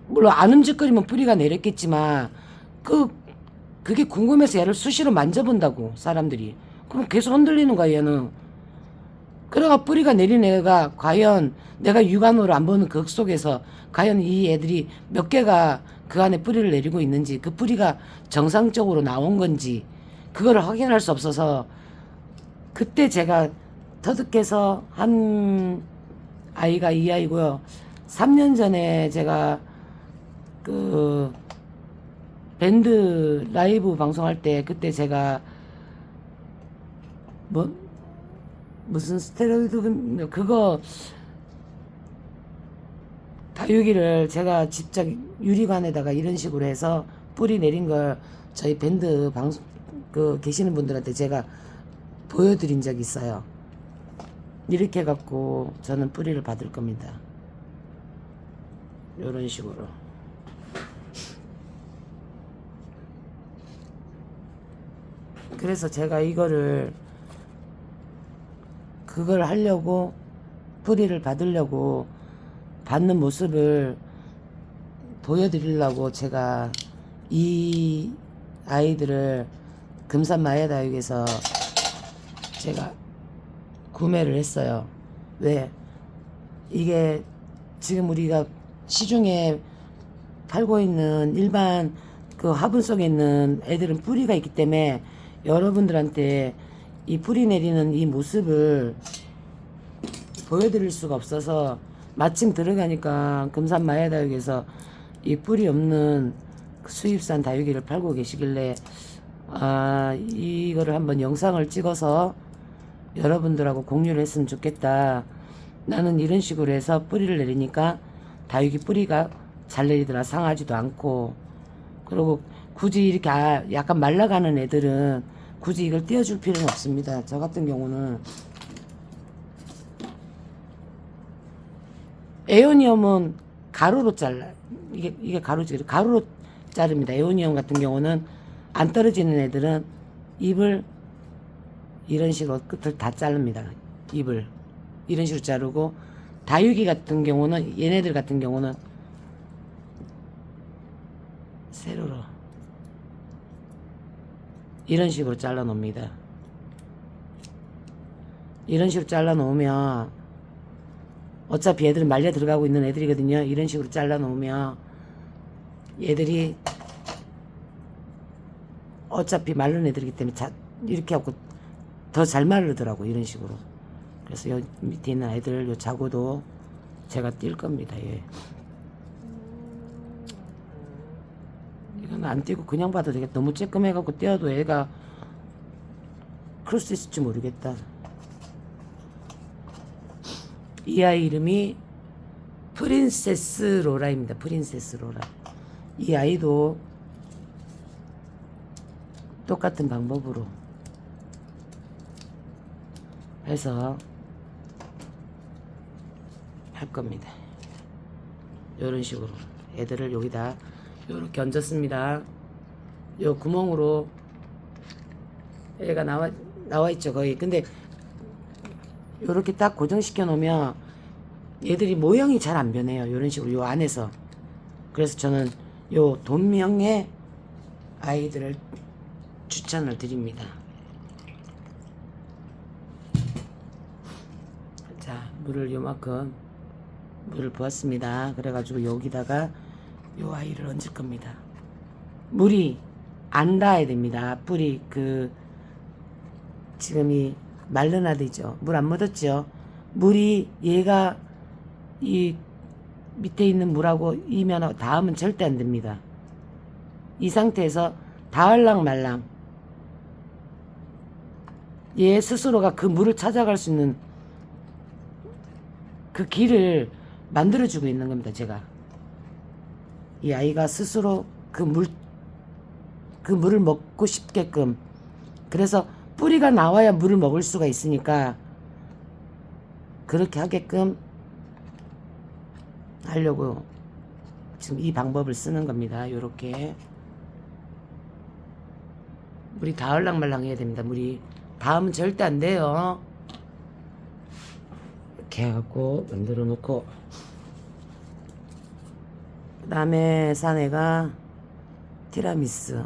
물론 안 움직거리면 뿌리가 내렸겠지만 그게 궁금해서 얘를 수시로 만져본다고 사람들이. 그럼 계속 흔들리는 거야 얘는. 그래가 뿌리가 내린 애가 과연 내가 육안으로 안 보는 그 흙 속에서 과연 이 애들이 몇 개가 그 안에 뿌리를 내리고 있는지, 그 뿌리가 정상적으로 나온 건지 그거를 확인할 수 없어서, 그때 제가 터득해서 한 아이가 이 아이고요. 3년 전에 제가 그 밴드 라이브 방송할 때 그때 제가 무슨 스테로이드 그거 다육이를 제가 직접 유리관에다가 이런 식으로 해서 뿌리 내린 걸 저희 밴드 방송 계시는 분들한테 제가 보여드린 적이 있어요. 이렇게 해갖고 저는 뿌리를 받을 겁니다. 이런 식으로. 그래서 제가 그걸 하려고, 뿌리를 받으려고 받는 모습을 보여드리려고 제가 이 아이들을 금산 마야다육에서 제가 구매를 했어요. 왜? 이게 지금 우리가 시중에 팔고 있는 일반 그 화분 속에 있는 애들은 뿌리가 있기 때문에 여러분들한테 이 뿌리 내리는 이 모습을 보여드릴 수가 없어서, 마침 들어가니까 금산 마야다육에서 이 뿌리 없는 수입산 다육이를 팔고 계시길래 이거를 한번 영상을 찍어서 여러분들하고 공유를 했으면 좋겠다. 나는 이런 식으로 해서 뿌리를 내리니까 다육이 뿌리가 잘 내리더라. 상하지도 않고. 그리고 굳이 이렇게 약간 말라가는 애들은 굳이 이걸 띄워줄 필요는 없습니다. 저 같은 경우는 에오니엄은 가로로 잘라. 이게 가로로 자릅니다. 에오니엄 같은 경우는 안 떨어지는 애들은 잎을 이런 식으로 끝을 다 자릅니다. 잎을 이런 식으로 자르고, 다육이 같은 경우는, 얘네들 같은 경우는 세로로 이런 식으로 잘라 놓습니다. 이런 식으로 잘라 놓으면 어차피 애들은 말려 들어가고 있는 애들이거든요. 이런 식으로 잘라 놓으면 얘들이 어차피 마른 애들이기 때문에 이렇게 하고 더 잘 마르더라고 이런 식으로. 그래서 요 밑에 있는 애들 요 자고도 제가 뛸 겁니다. 예. 이건 안 띄고 그냥 봐도 되겠다. 너무 쬐끔해갖고 떼어도 애가 클 수 있을지 모르겠다. 이 아이 이름이 프린세스 로라입니다. 프린세스 로라. 이 아이도 똑같은 방법으로 해서 할 겁니다. 이런 식으로 애들을 여기다 이렇게 얹었습니다. 요 구멍으로 애가 나와 있죠 거의. 근데 요렇게 딱 고정시켜 놓으면 얘들이 모형이 잘 안 변해요. 이런 식으로 요 안에서. 그래서 저는 요 돈명의 아이들을 추천을 드립니다. 자, 물을 요만큼 물을 부었습니다. 그래가지고 여기다가 요 아이를 얹을 겁니다. 물이 안 닿아야 됩니다. 뿌리 지금 이 말르나드죠. 물 안 묻었죠. 물이 얘가 이 밑에 있는 물하고 이면 닿으면 절대 안 됩니다. 이 상태에서 닿을랑 말랑 얘 스스로가 그 물을 찾아갈 수 있는 그 길을 만들어주고 있는 겁니다. 제가 이 아이가 스스로 그 물을 먹고 싶게끔. 그래서 뿌리가 나와야 물을 먹을 수가 있으니까 그렇게 하게끔 하려고 지금 이 방법을 쓰는 겁니다. 요렇게 물이 닿을랑 말랑 해야 됩니다. 물이 닿으면 절대 안 돼요. 이렇게 해갖고 만들어 놓고, 그 다음에 사내가 티라미수.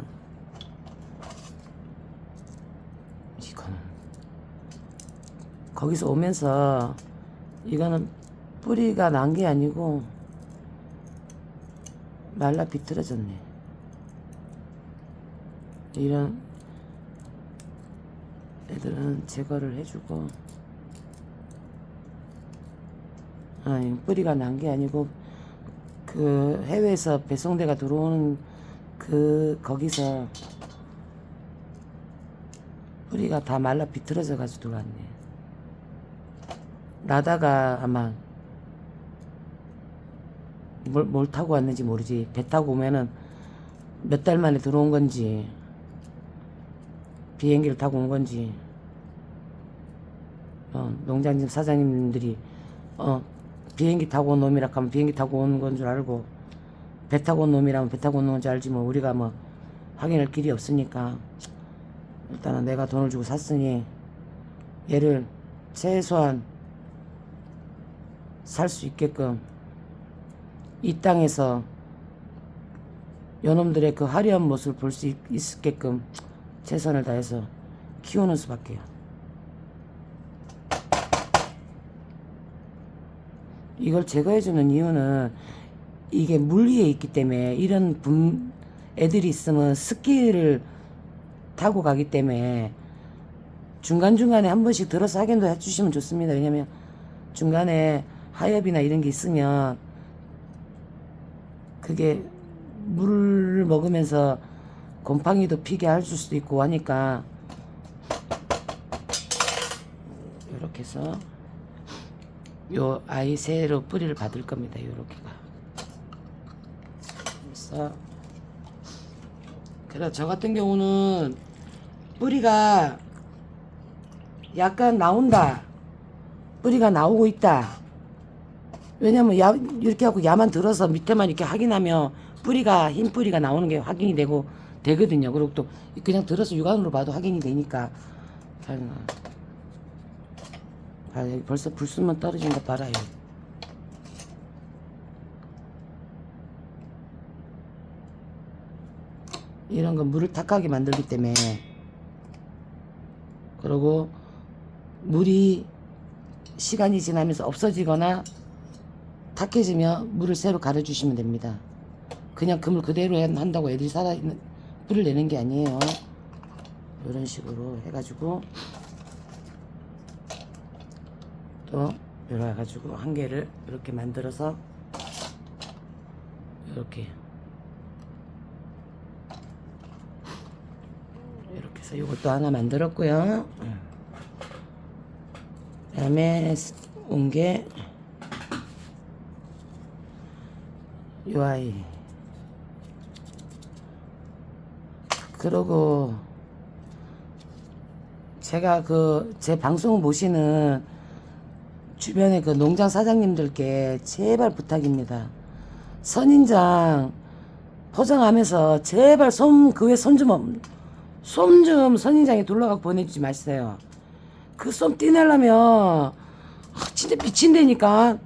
이거는 거기서 오면서 이거는 뿌리가 난 게 아니고 말라 비틀어졌네. 이런 애들은 제거를 해주고, 아니 뿌리가 난 게 아니고 그 해외에서 배송대가 들어오는 거기서 뿌리가 다 말라 비틀어져 가지고 들어왔네. 나다가 아마 뭘 타고 왔는지 모르지. 배 타고 오면은 몇 달 만에 들어온 건지 비행기를 타고 온 건지, 농장집 사장님들이 비행기 타고 온 놈이라 하면 비행기 타고 온 건 줄 알고, 배 타고 온 놈이라면 배 타고 온 건 줄 알지. 뭐 우리가 뭐 확인할 길이 없으니까 일단은 내가 돈을 주고 샀으니 얘를 최소한 살 수 있게끔 이 땅에서 요놈들의 그 화려한 모습을 볼 수 있게끔 최선을 다해서 키우는 수밖에요. 이걸 제거해주는 이유는 이게 물 위에 있기 때문에, 이런 애들이 있으면 습기를 타고 가기 때문에 중간중간에 한 번씩 들어서 확인도 해주시면 좋습니다. 왜냐면 중간에 하엽이나 이런 게 있으면 그게 물을 먹으면서 곰팡이도 피게 할 수도 있고 하니까, 이렇게 해서 요 아이 새로 뿌리를 받을 겁니다. 요렇게가. 그래서 저 같은 경우는 뿌리가 약간 나온다, 뿌리가 나오고 있다. 왜냐면 이렇게 하고 야만 들어서 밑에만 이렇게 확인하면 뿌리가, 흰 뿌리가 나오는 게 확인이 되거든요. 그리고 또 그냥 들어서 육안으로 봐도 확인이 되니까. 여기 벌써 불순만 떨어진 거 봐라요. 이런 건 물을 탁하게 만들기 때문에. 그리고 물이 시간이 지나면서 없어지거나 탁해지면 물을 새로 갈아주시면 됩니다. 그냥 그물 그대로 한다고 애들이 살아있는 뿔을 내는 게 아니에요. 이런 식으로 해가지고 또 이렇게 해가지고 한 개를 이렇게 만들어서 이렇게 해서 이것도 하나 만들었고요. 그 다음에 온 게 요 아이. 그러고 제가 제 방송 보시는 주변에 그 농장 사장님들께 제발 부탁입니다. 선인장 포장하면서 제발 그 외 솜 좀 선인장에 둘러갖고 보내주지 마세요. 그 솜 띠내려면 진짜 미친다니까.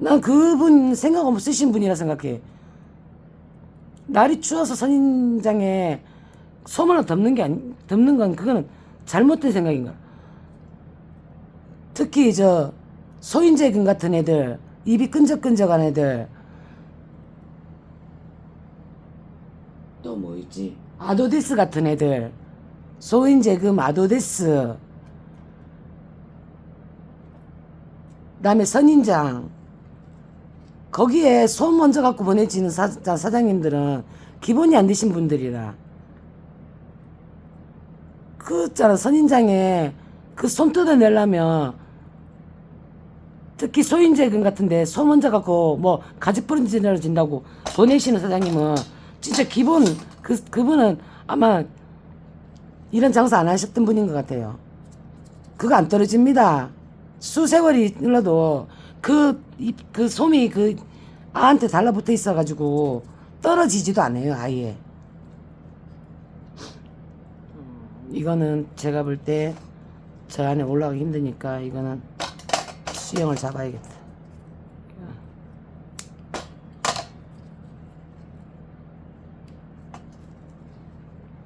난 그분 생각 없이 쓰신 분이라 생각해. 날이 추워서 선인장에 솜 하나 덮는 건 그거는 잘못된 생각인 거야. 특히 소인재근 같은 애들, 입이 끈적끈적한 애들, 또 뭐 있지? 아도데스 같은 애들, 소인재금 아도데스, 그다음에 선인장, 거기에 솜 먼저 갖고 보내지는 사장님들은 기본이 안 되신 분들이라. 선인장에 그 솜 뜯어내려면, 특히 소인재근 같은데 솜 먼저 갖고 뭐 가죽 부러진다고 보내시는 사장님은 진짜 기본, 그분은 아마 이런 장사 안 하셨던 분인 것 같아요. 그거 안 떨어집니다. 수세월이 흘러도 그 솜이 아한테 달라붙어 있어가지고 떨어지지도 않아요, 아예. 이거는 제가 볼 때 저 안에 올라가기 힘드니까 이거는 수영을 잡아야겠다.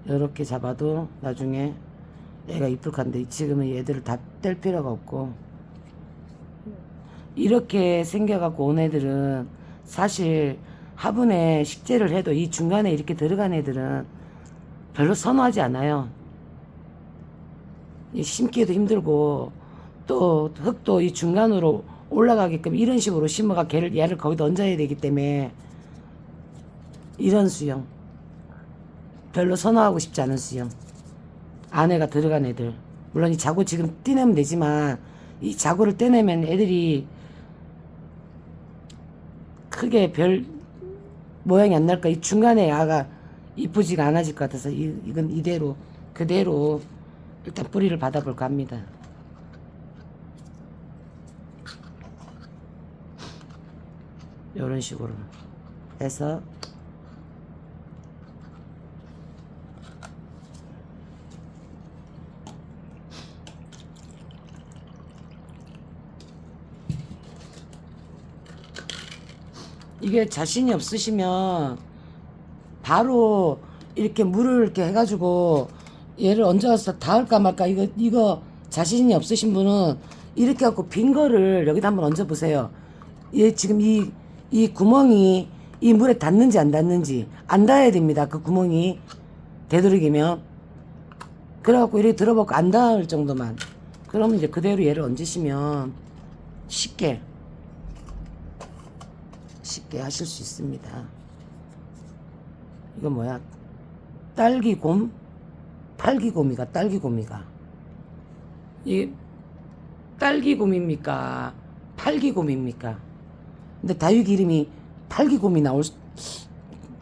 이렇게 잡아도 나중에 얘가 이쁠 건데 지금은 얘들을 다 뗄 필요가 없고, 이렇게 생겨갖고 온 애들은 사실 화분에 식재를 해도 이 중간에 이렇게 들어간 애들은 별로 선호하지 않아요. 심기도 힘들고 또 흙도 이 중간으로 올라가게끔 이런 식으로 심어가 얘를 거기다 얹어야 되기 때문에 이런 수영 별로 선호하고 싶지 않은 수영, 안에가 들어간 애들. 물론 이 자구 지금 떼내면 되지만 이 자구를 떼내면 애들이 크게 별 모양이 안 날까. 이 중간에 아가 이쁘지가 않아질 것 같아서 이건 이대로 그대로 일단 뿌리를 받아볼까 합니다. 이런 식으로 해서 이게 자신이 없으시면 바로 이렇게 물을 이렇게 해가지고 얘를 얹어서 닿을까 말까. 이거 자신이 없으신 분은 이렇게 갖고 빈 거를 여기다 한번 얹어 보세요. 얘 지금 이 구멍이 이 물에 닿는지 안 닿는지 안 닿아야 됩니다. 그 구멍이 되도록이면. 그래갖고 이렇게 들어보고 안 닿을 정도만. 그러면 이제 그대로 얘를 얹으시면 쉽게 하실 수 있습니다. 이거 뭐야? 딸기곰? 딸기곰이가. 이 딸기곰입니까? 팔기곰입니까? 근데 다육 이름이 팔기곰이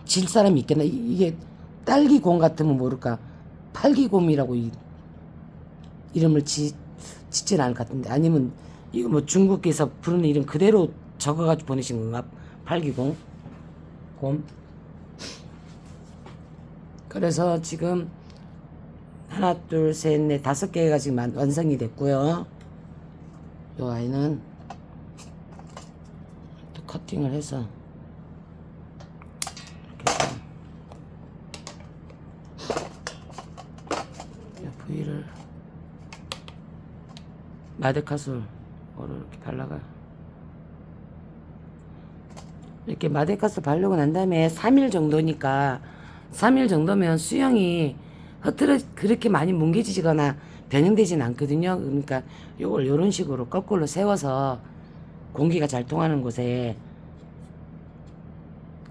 질 사람이 있겠나? 이게 딸기곰 같으면 모를까? 팔기곰이라고 이름을 짓진 않을 것 같은데. 아니면 이거 뭐 중국에서 부르는 이름 그대로 적어가지고 보내신 건가? 팔기곰. 그래서 지금 하나, 둘, 셋, 넷, 5개가 지금 완성이 됐고요. 이 아이는 또 커팅을 해서 이렇게 부위를 마데카솔 이렇게 발라가 이렇게 마데카스 바르고 난 다음에 3일 정도니까 3일 정도면 수영이 그렇게 많이 뭉개지거나 변형되진 않거든요. 그러니까 요걸 요런 식으로 거꾸로 세워서 공기가 잘 통하는 곳에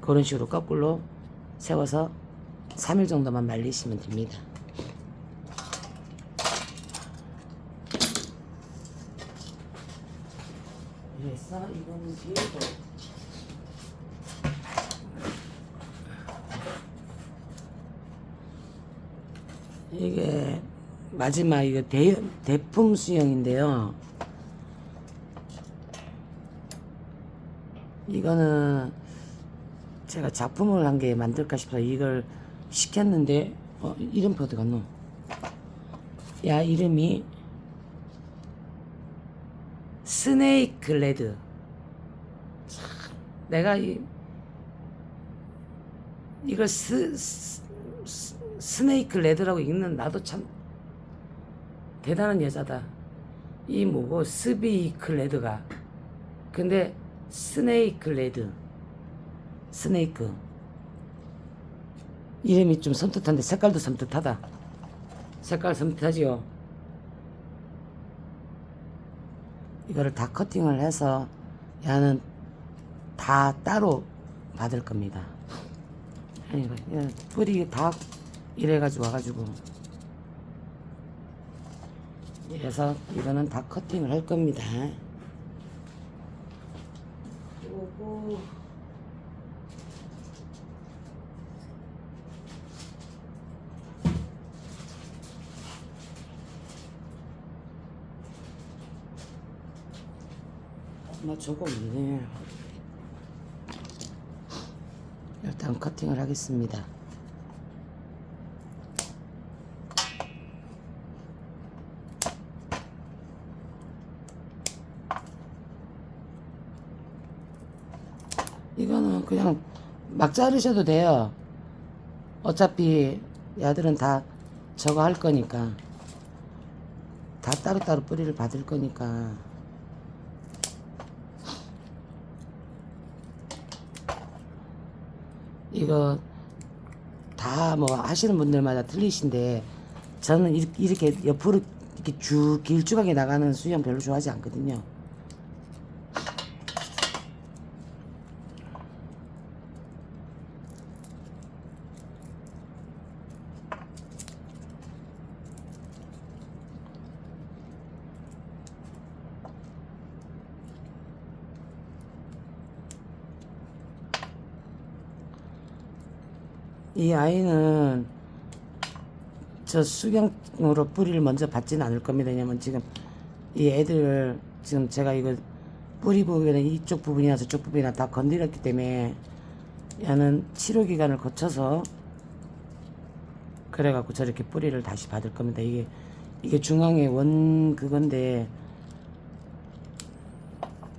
그런 식으로 거꾸로 세워서 3일 정도만 말리시면 됩니다. 그래서 이거는 뒤에도 이게 마지막 이거 대품 수영인데요. 이거는 제가 작품을 한 개 만들까 싶어서 이걸 시켰는데 이름표 어디 갔노? 야, 이름이 스네이크 레드. 내가 이걸 스네이크 레드라고 읽는 나도 참 대단한 여자다. 이 뭐고 스비이크 레드가 근데 스네이크 레드 스네이크 이름이 좀 섬뜩한데 색깔도 섬뜩하다. 색깔 섬뜩하지요. 이거를 다 커팅을 해서 얘는 다 따로 받을 겁니다. 아니, 뿌리 다 이래가지고 와가지고 이래서 이거는 다 커팅을 할 겁니다. 요거 저거 없네. 일단 커팅을 하겠습니다. 이거는 그냥 막 자르셔도 돼요. 어차피 야들은 다 저거 할 거니까 다 따로따로 뿌리를 받을 거니까. 이거 다 뭐 하시는 분들마다 틀리신데 저는 이렇게 옆으로 이렇게 쭉 길쭉하게 나가는 수영 별로 좋아하지 않거든요. 이 아이는 저 수경으로 뿌리를 먼저 받지는 않을 겁니다. 왜냐면 지금 이 애들 지금 제가 이거 뿌리 부분에 이쪽 부분이나 저쪽 부분이나 다 건드렸기 때문에 얘는 치료 기간을 거쳐서 그래갖고 저렇게 뿌리를 다시 받을 겁니다. 이게 중앙의 원 그건데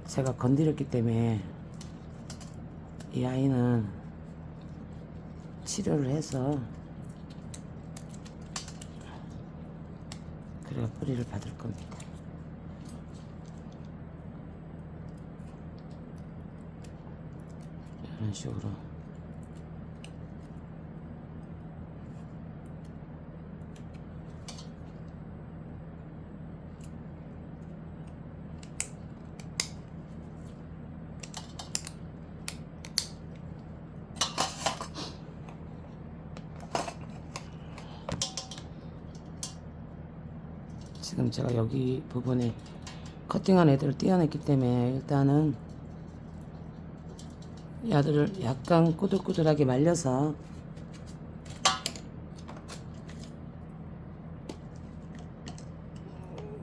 제가 건드렸기 때문에 이 아이는 치료를 해서 그래야 뿌리를 받을 겁니다. 이런 식으로 지금 제가 여기 부분에 커팅한 애들을 떼어냈기 때문에 일단은 야들을 약간 꾸들꾸들하게 말려서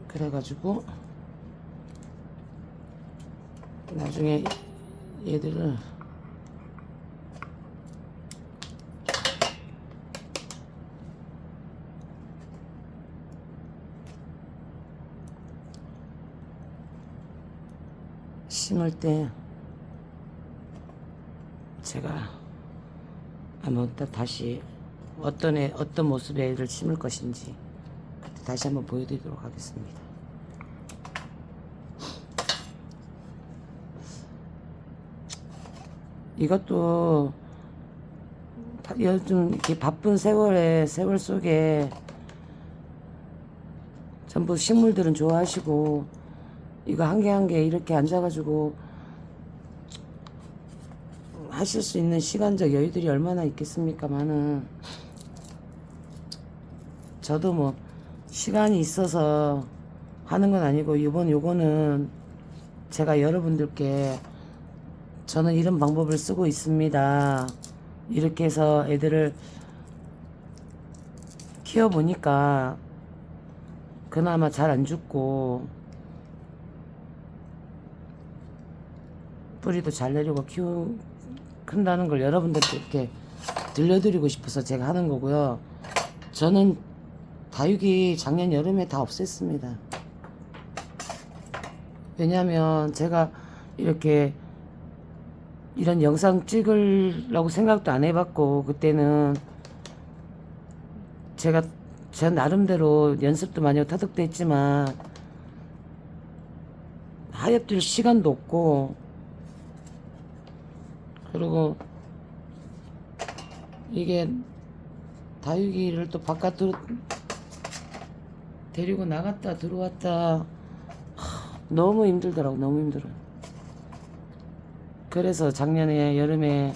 그래가지고 나중에 얘들을 심을 때 제가 한번 다시 어떤 모습의 애를 심을 것인지 그때 다시 한번 보여드리도록 하겠습니다. 이것도 요즘 이렇게 바쁜 세월 속에 전부 식물들은 좋아하시고 이거 한 개 한 개 이렇게 앉아가지고 하실 수 있는 시간적 여유들이 얼마나 있겠습니까만은 저도 뭐 시간이 있어서 하는 건 아니고 요거는 제가 여러분들께 저는 이런 방법을 쓰고 있습니다. 이렇게 해서 애들을 키워보니까 그나마 잘 안 죽고 뿌리도 잘 내리고 큰다는 걸 여러분들께 이렇게 들려드리고 싶어서 제가 하는 거고요. 저는 다육이 작년 여름에 다 없앴습니다. 왜냐면 제가 이렇게 이런 영상 찍으려고 생각도 안 해봤고 그때는 제가 제 나름대로 연습도 많이 하고 터득도 했지만 하엽들 시간도 없고 그리고 이게 다육이를 또 바깥으로 데리고 나갔다 들어왔다 너무 힘들더라고. 너무 힘들어요. 그래서 작년 여름이지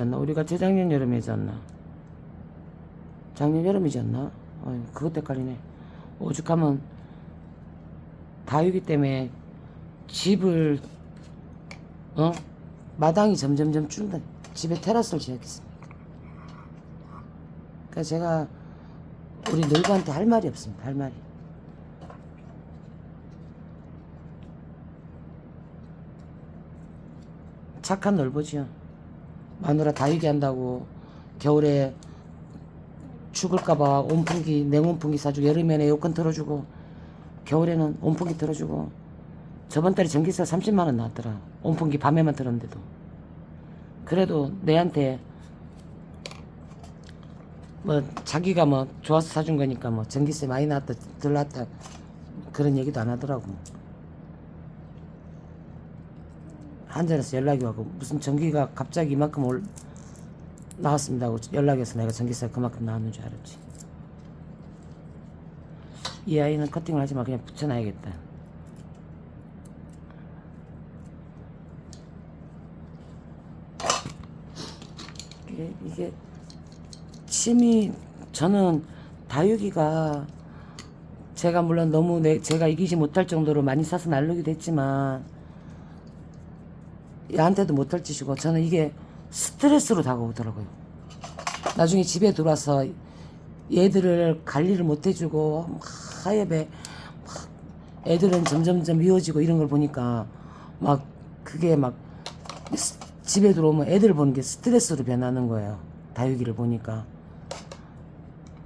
않나? 우리가 재작년 여름이지 않나? 작년 여름이지 않나? 그것도 헷갈리네. 오죽하면 다육이 때문에 집을 마당이 점점점 줄다. 집에 테라스를 지었겠습니까? 그러니까 제가 우리 놀부한테 할 말이 없습니다. 할 말이. 착한 놀부지요. 마누라 다육이 한다고 겨울에 죽을까봐 온풍기 냉온풍기 사주고 여름에는 에어컨 틀어주고 겨울에는 온풍기 틀어주고 저번 달에 전기세 30만원 나왔더라. 온풍기 밤에만 틀었는데도. 그래도 내한테 뭐 자기가 뭐 좋아서 사준 거니까 뭐 전기세 많이 나왔다 덜 나왔다 그런 얘기도 안 하더라고. 한전에서 연락이 와고 무슨 전기가 갑자기 이만큼 나왔습니다 하고 연락이 와서 내가 전기세가 그만큼 나왔는 줄 알았지. 이 아이는 커팅을 하지만 그냥 붙여놔야겠다. 이게 침이 저는 다육이가 제가 물론 너무 제가 이기지 못할 정도로 많이 사서 날르기도 했지만 얘한테도 못할 짓이고 저는 이게 스트레스로 다가오더라고요. 나중에 집에 들어와서 얘들을 관리를 못 해주고 막 하엽에 막 애들은 점점점 미워지고 이런 걸 보니까 막 그게 막 집에 들어오면 애들 보는 게 스트레스로 변하는 거예요. 다육이를 보니까.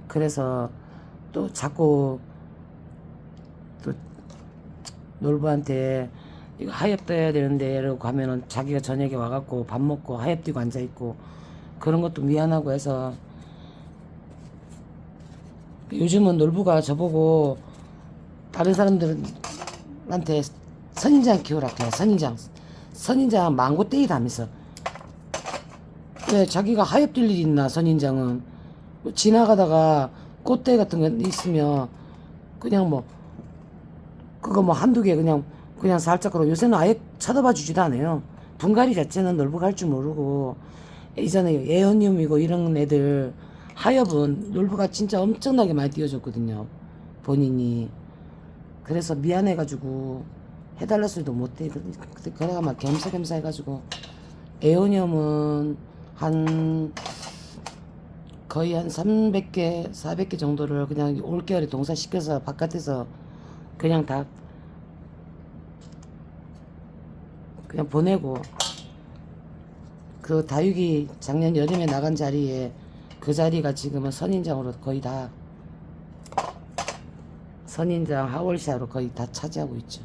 그래서 또 자꾸 또 놀부한테 이거 하엽 떠야 되는데 라고 가면은 자기가 저녁에 와갖고 밥 먹고 하엽 뛰고 앉아있고 그런 것도 미안하고 해서 요즘은 놀부가 저보고 다른 사람들한테 선인장 키우라 해요. 선인장 망고떼이다 하면서 왜 자기가 하엽 뛸 일이 있나. 선인장은 뭐 지나가다가 꽃대 같은 거 있으면 그냥 뭐 그거 뭐 한두 개 그냥 살짝 그러고 요새는 아예 쳐다봐 주지도 않아요. 분갈이 자체는 놀부가 할 줄 모르고 예전에 에어늄이고 이런 애들 하엽은 놀부가 진짜 엄청나게 많이 띄워줬거든요. 본인이. 그래서 미안해가지고 해달라 소리도 못해. 그때 그래가 막 겸사겸사 해가지고 에어늄은 거의 한 300개 400개 정도를 그냥 올겨울에 동사시켜서 바깥에서 그냥 다 그냥 보내고 그 다육이 작년 여름에 나간 자리에 그 자리가 지금은 선인장으로 거의 다 선인장 하월샤로 거의 다 차지하고 있죠.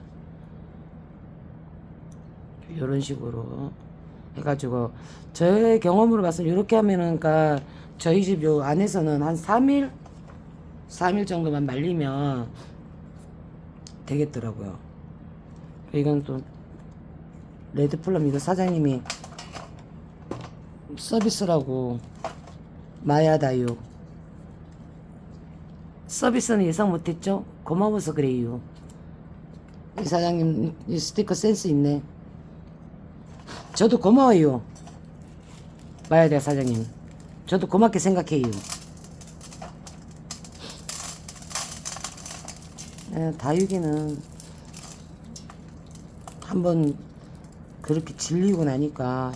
이런 식으로 해가지고 저의 경험으로 봐서 이렇게 하면은 그러니까 저희 집 요 안에서는 한 3일 정도만 말리면 되겠더라고요. 이건 또 레드플럼 이거 사장님이 서비스라고 마야다요. 서비스는 예상 못했죠? 고마워서 그래요. 이 사장님 이 스티커 센스 있네. 저도 고마워요. 마야다 사장님. 저도 고맙게 생각해요. 다육이는 한번 그렇게 질리고 나니까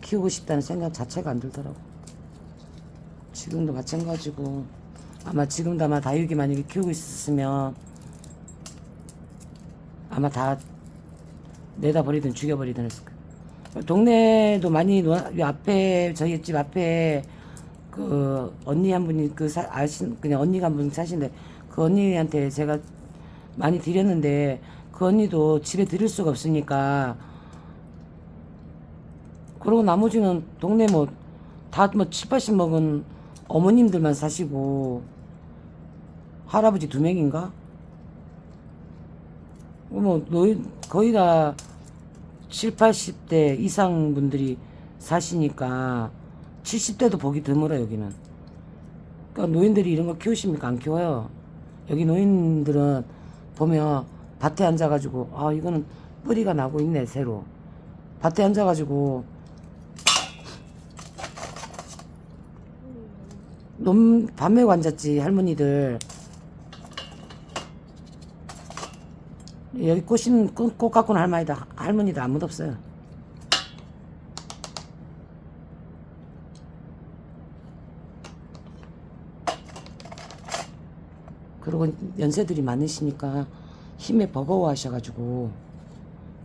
키우고 싶다는 생각 자체가 안 들더라고. 지금도 마찬가지고 지금도 아마 다육이 만약에 키우고 있었으면 아마 다 내다 버리든 죽여버리든 했을 거야. 동네도 많이 앞에 저희 집 앞에 그 언니 한 분이 그냥 언니가 한 분 사시는데 그 언니한테 제가 많이 드렸는데 그 언니도 집에 드릴 수가 없으니까 그러고 나머지는 동네 다 7, 80 먹은 어머님들만 사시고 할아버지 2명인가? 거의 다 7, 80대 이상 분들이 사시니까 70대도 보기 드물어 여기는. 그러니까 노인들이 이런 거 키우십니까? 안 키워요. 여기 노인들은 보면 밭에 앉아가지고 이거는 뿌리가 나고 있네 새로. 밭에 앉아가지고 밥 메고 앉았지 할머니들. 여기 꽃 갖고는 할머니들 아무도 없어요. 그리고 연세들이 많으시니까 힘에 버거워하셔가지고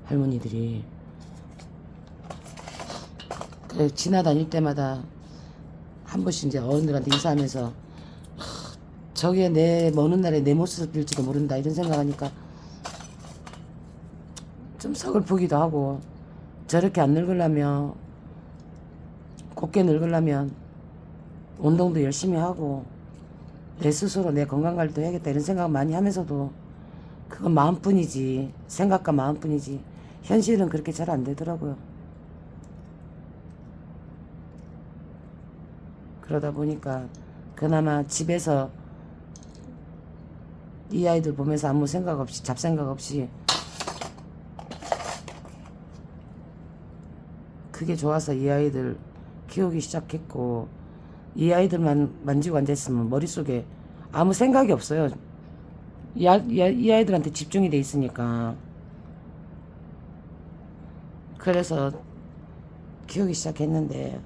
할머니들이 그래 지나다닐 때마다 한 번씩 이제 어른들한테 인사하면서 저게 먼 훗날에 내 모습일지도 모른다 이런 생각하니까 좀 서글프기도 하고, 저렇게 안 늙으려면 곱게 늙으려면 운동도 열심히 하고 내 스스로 내 건강관리도 해야겠다 이런 생각 많이 하면서도 그건 마음뿐이지, 생각과 마음뿐이지 현실은 그렇게 잘 안 되더라고요. 그러다 보니까 그나마 집에서 이 아이들 보면서 아무 생각 없이 잡생각 없이 그게 좋아서 이 아이들 키우기 시작했고, 이 아이들만 만지고 앉아있으면 머릿속에 아무 생각이 없어요. 이 아이들한테 집중이 돼 있으니까. 그래서 키우기 시작했는데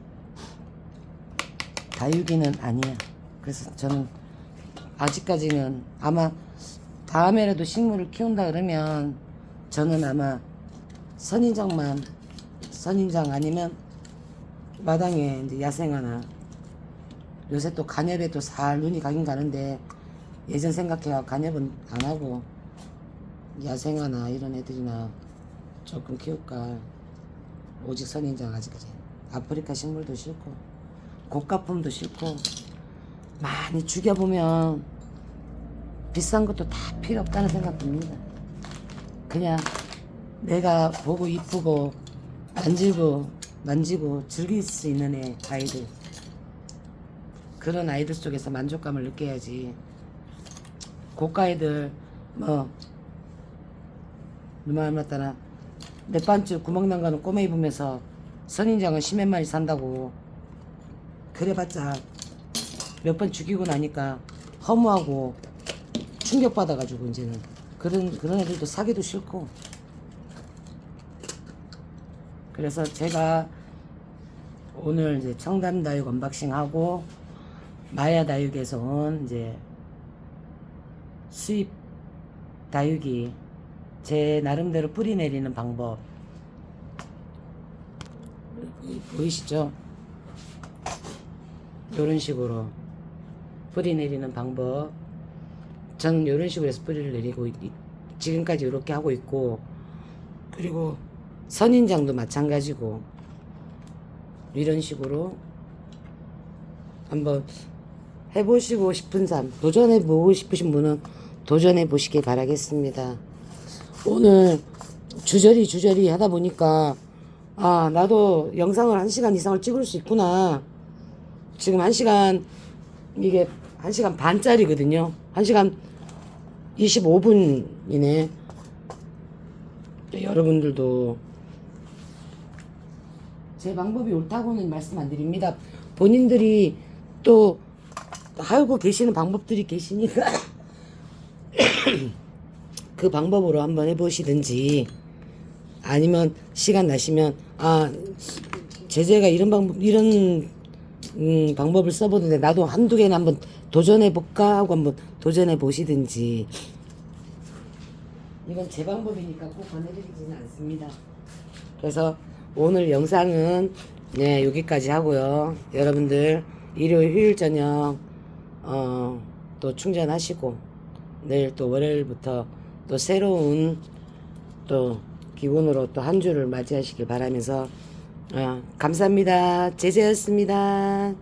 다육이는 아니야. 그래서 저는 아직까지는 아마 다음에라도 식물을 키운다 그러면 저는 아마 선인장 아니면 마당에 이제 야생화나, 요새 또 간엽에 또 살 눈이 가긴 가는데 예전 생각해야 간엽은 안 하고 야생화나 이런 애들이나 조금 키울까. 오직 선인장 아직까지. 아프리카 식물도 싫고 고가품도 싫고, 많이 죽여보면 비싼 것도 다 필요 없다는 생각 듭니다. 그냥 내가 보고 이쁘고 만지고 즐길 수 있는 아이들, 그런 아이들 속에서 만족감을 느껴야지. 고가 애들 누마 맞다나 몇 반쯤 구멍난 거는 꼬매 입으면서 선인장은 10몇 마리 산다고 그래봤자 몇 번 죽이고 나니까 허무하고 충격받아가지고 이제는 그런 애들도 사기도 싫고. 그래서 제가 오늘 이제 청담다육 언박싱하고 마야다육에서 온 이제 수입 다육이 제 나름대로 뿌리 내리는 방법 보이시죠? 이런 식으로 뿌리 내리는 방법, 저는 이런 식으로 해서 뿌리를 내리고 지금까지 이렇게 하고 있고, 그리고 선인장도 마찬가지고 이런 식으로 한번 해보시고 싶은 사람, 도전해보고 싶으신 분은 도전해 보시길 바라겠습니다. 오늘 주저리 하다 보니까 아 나도 영상을 1시간 이상을 찍을 수 있구나. 지금 1시간 이게 1시간 반짜리거든요. 1시간 25분이네. 여러분들도 제 방법이 옳다고는 말씀 안 드립니다. 본인들이 또 알고 계시는 방법들이 계시니까 그 방법으로 한번 해보시든지 아니면 시간 나시면 아 제재가 이런 방법을 써보는데 나도 한두 개는 한번 도전해볼까 하고 한번 도전해보시든지. 이건 제 방법이니까 꼭 권해드리지는 않습니다. 그래서 오늘 영상은 네 여기까지 하고요. 여러분들 일요일 휴일 저녁 또 충전하시고 내일 또 월요일부터 또 새로운 또 기분으로 또 한 주를 맞이하시길 바라면서 감사합니다. 제재였습니다.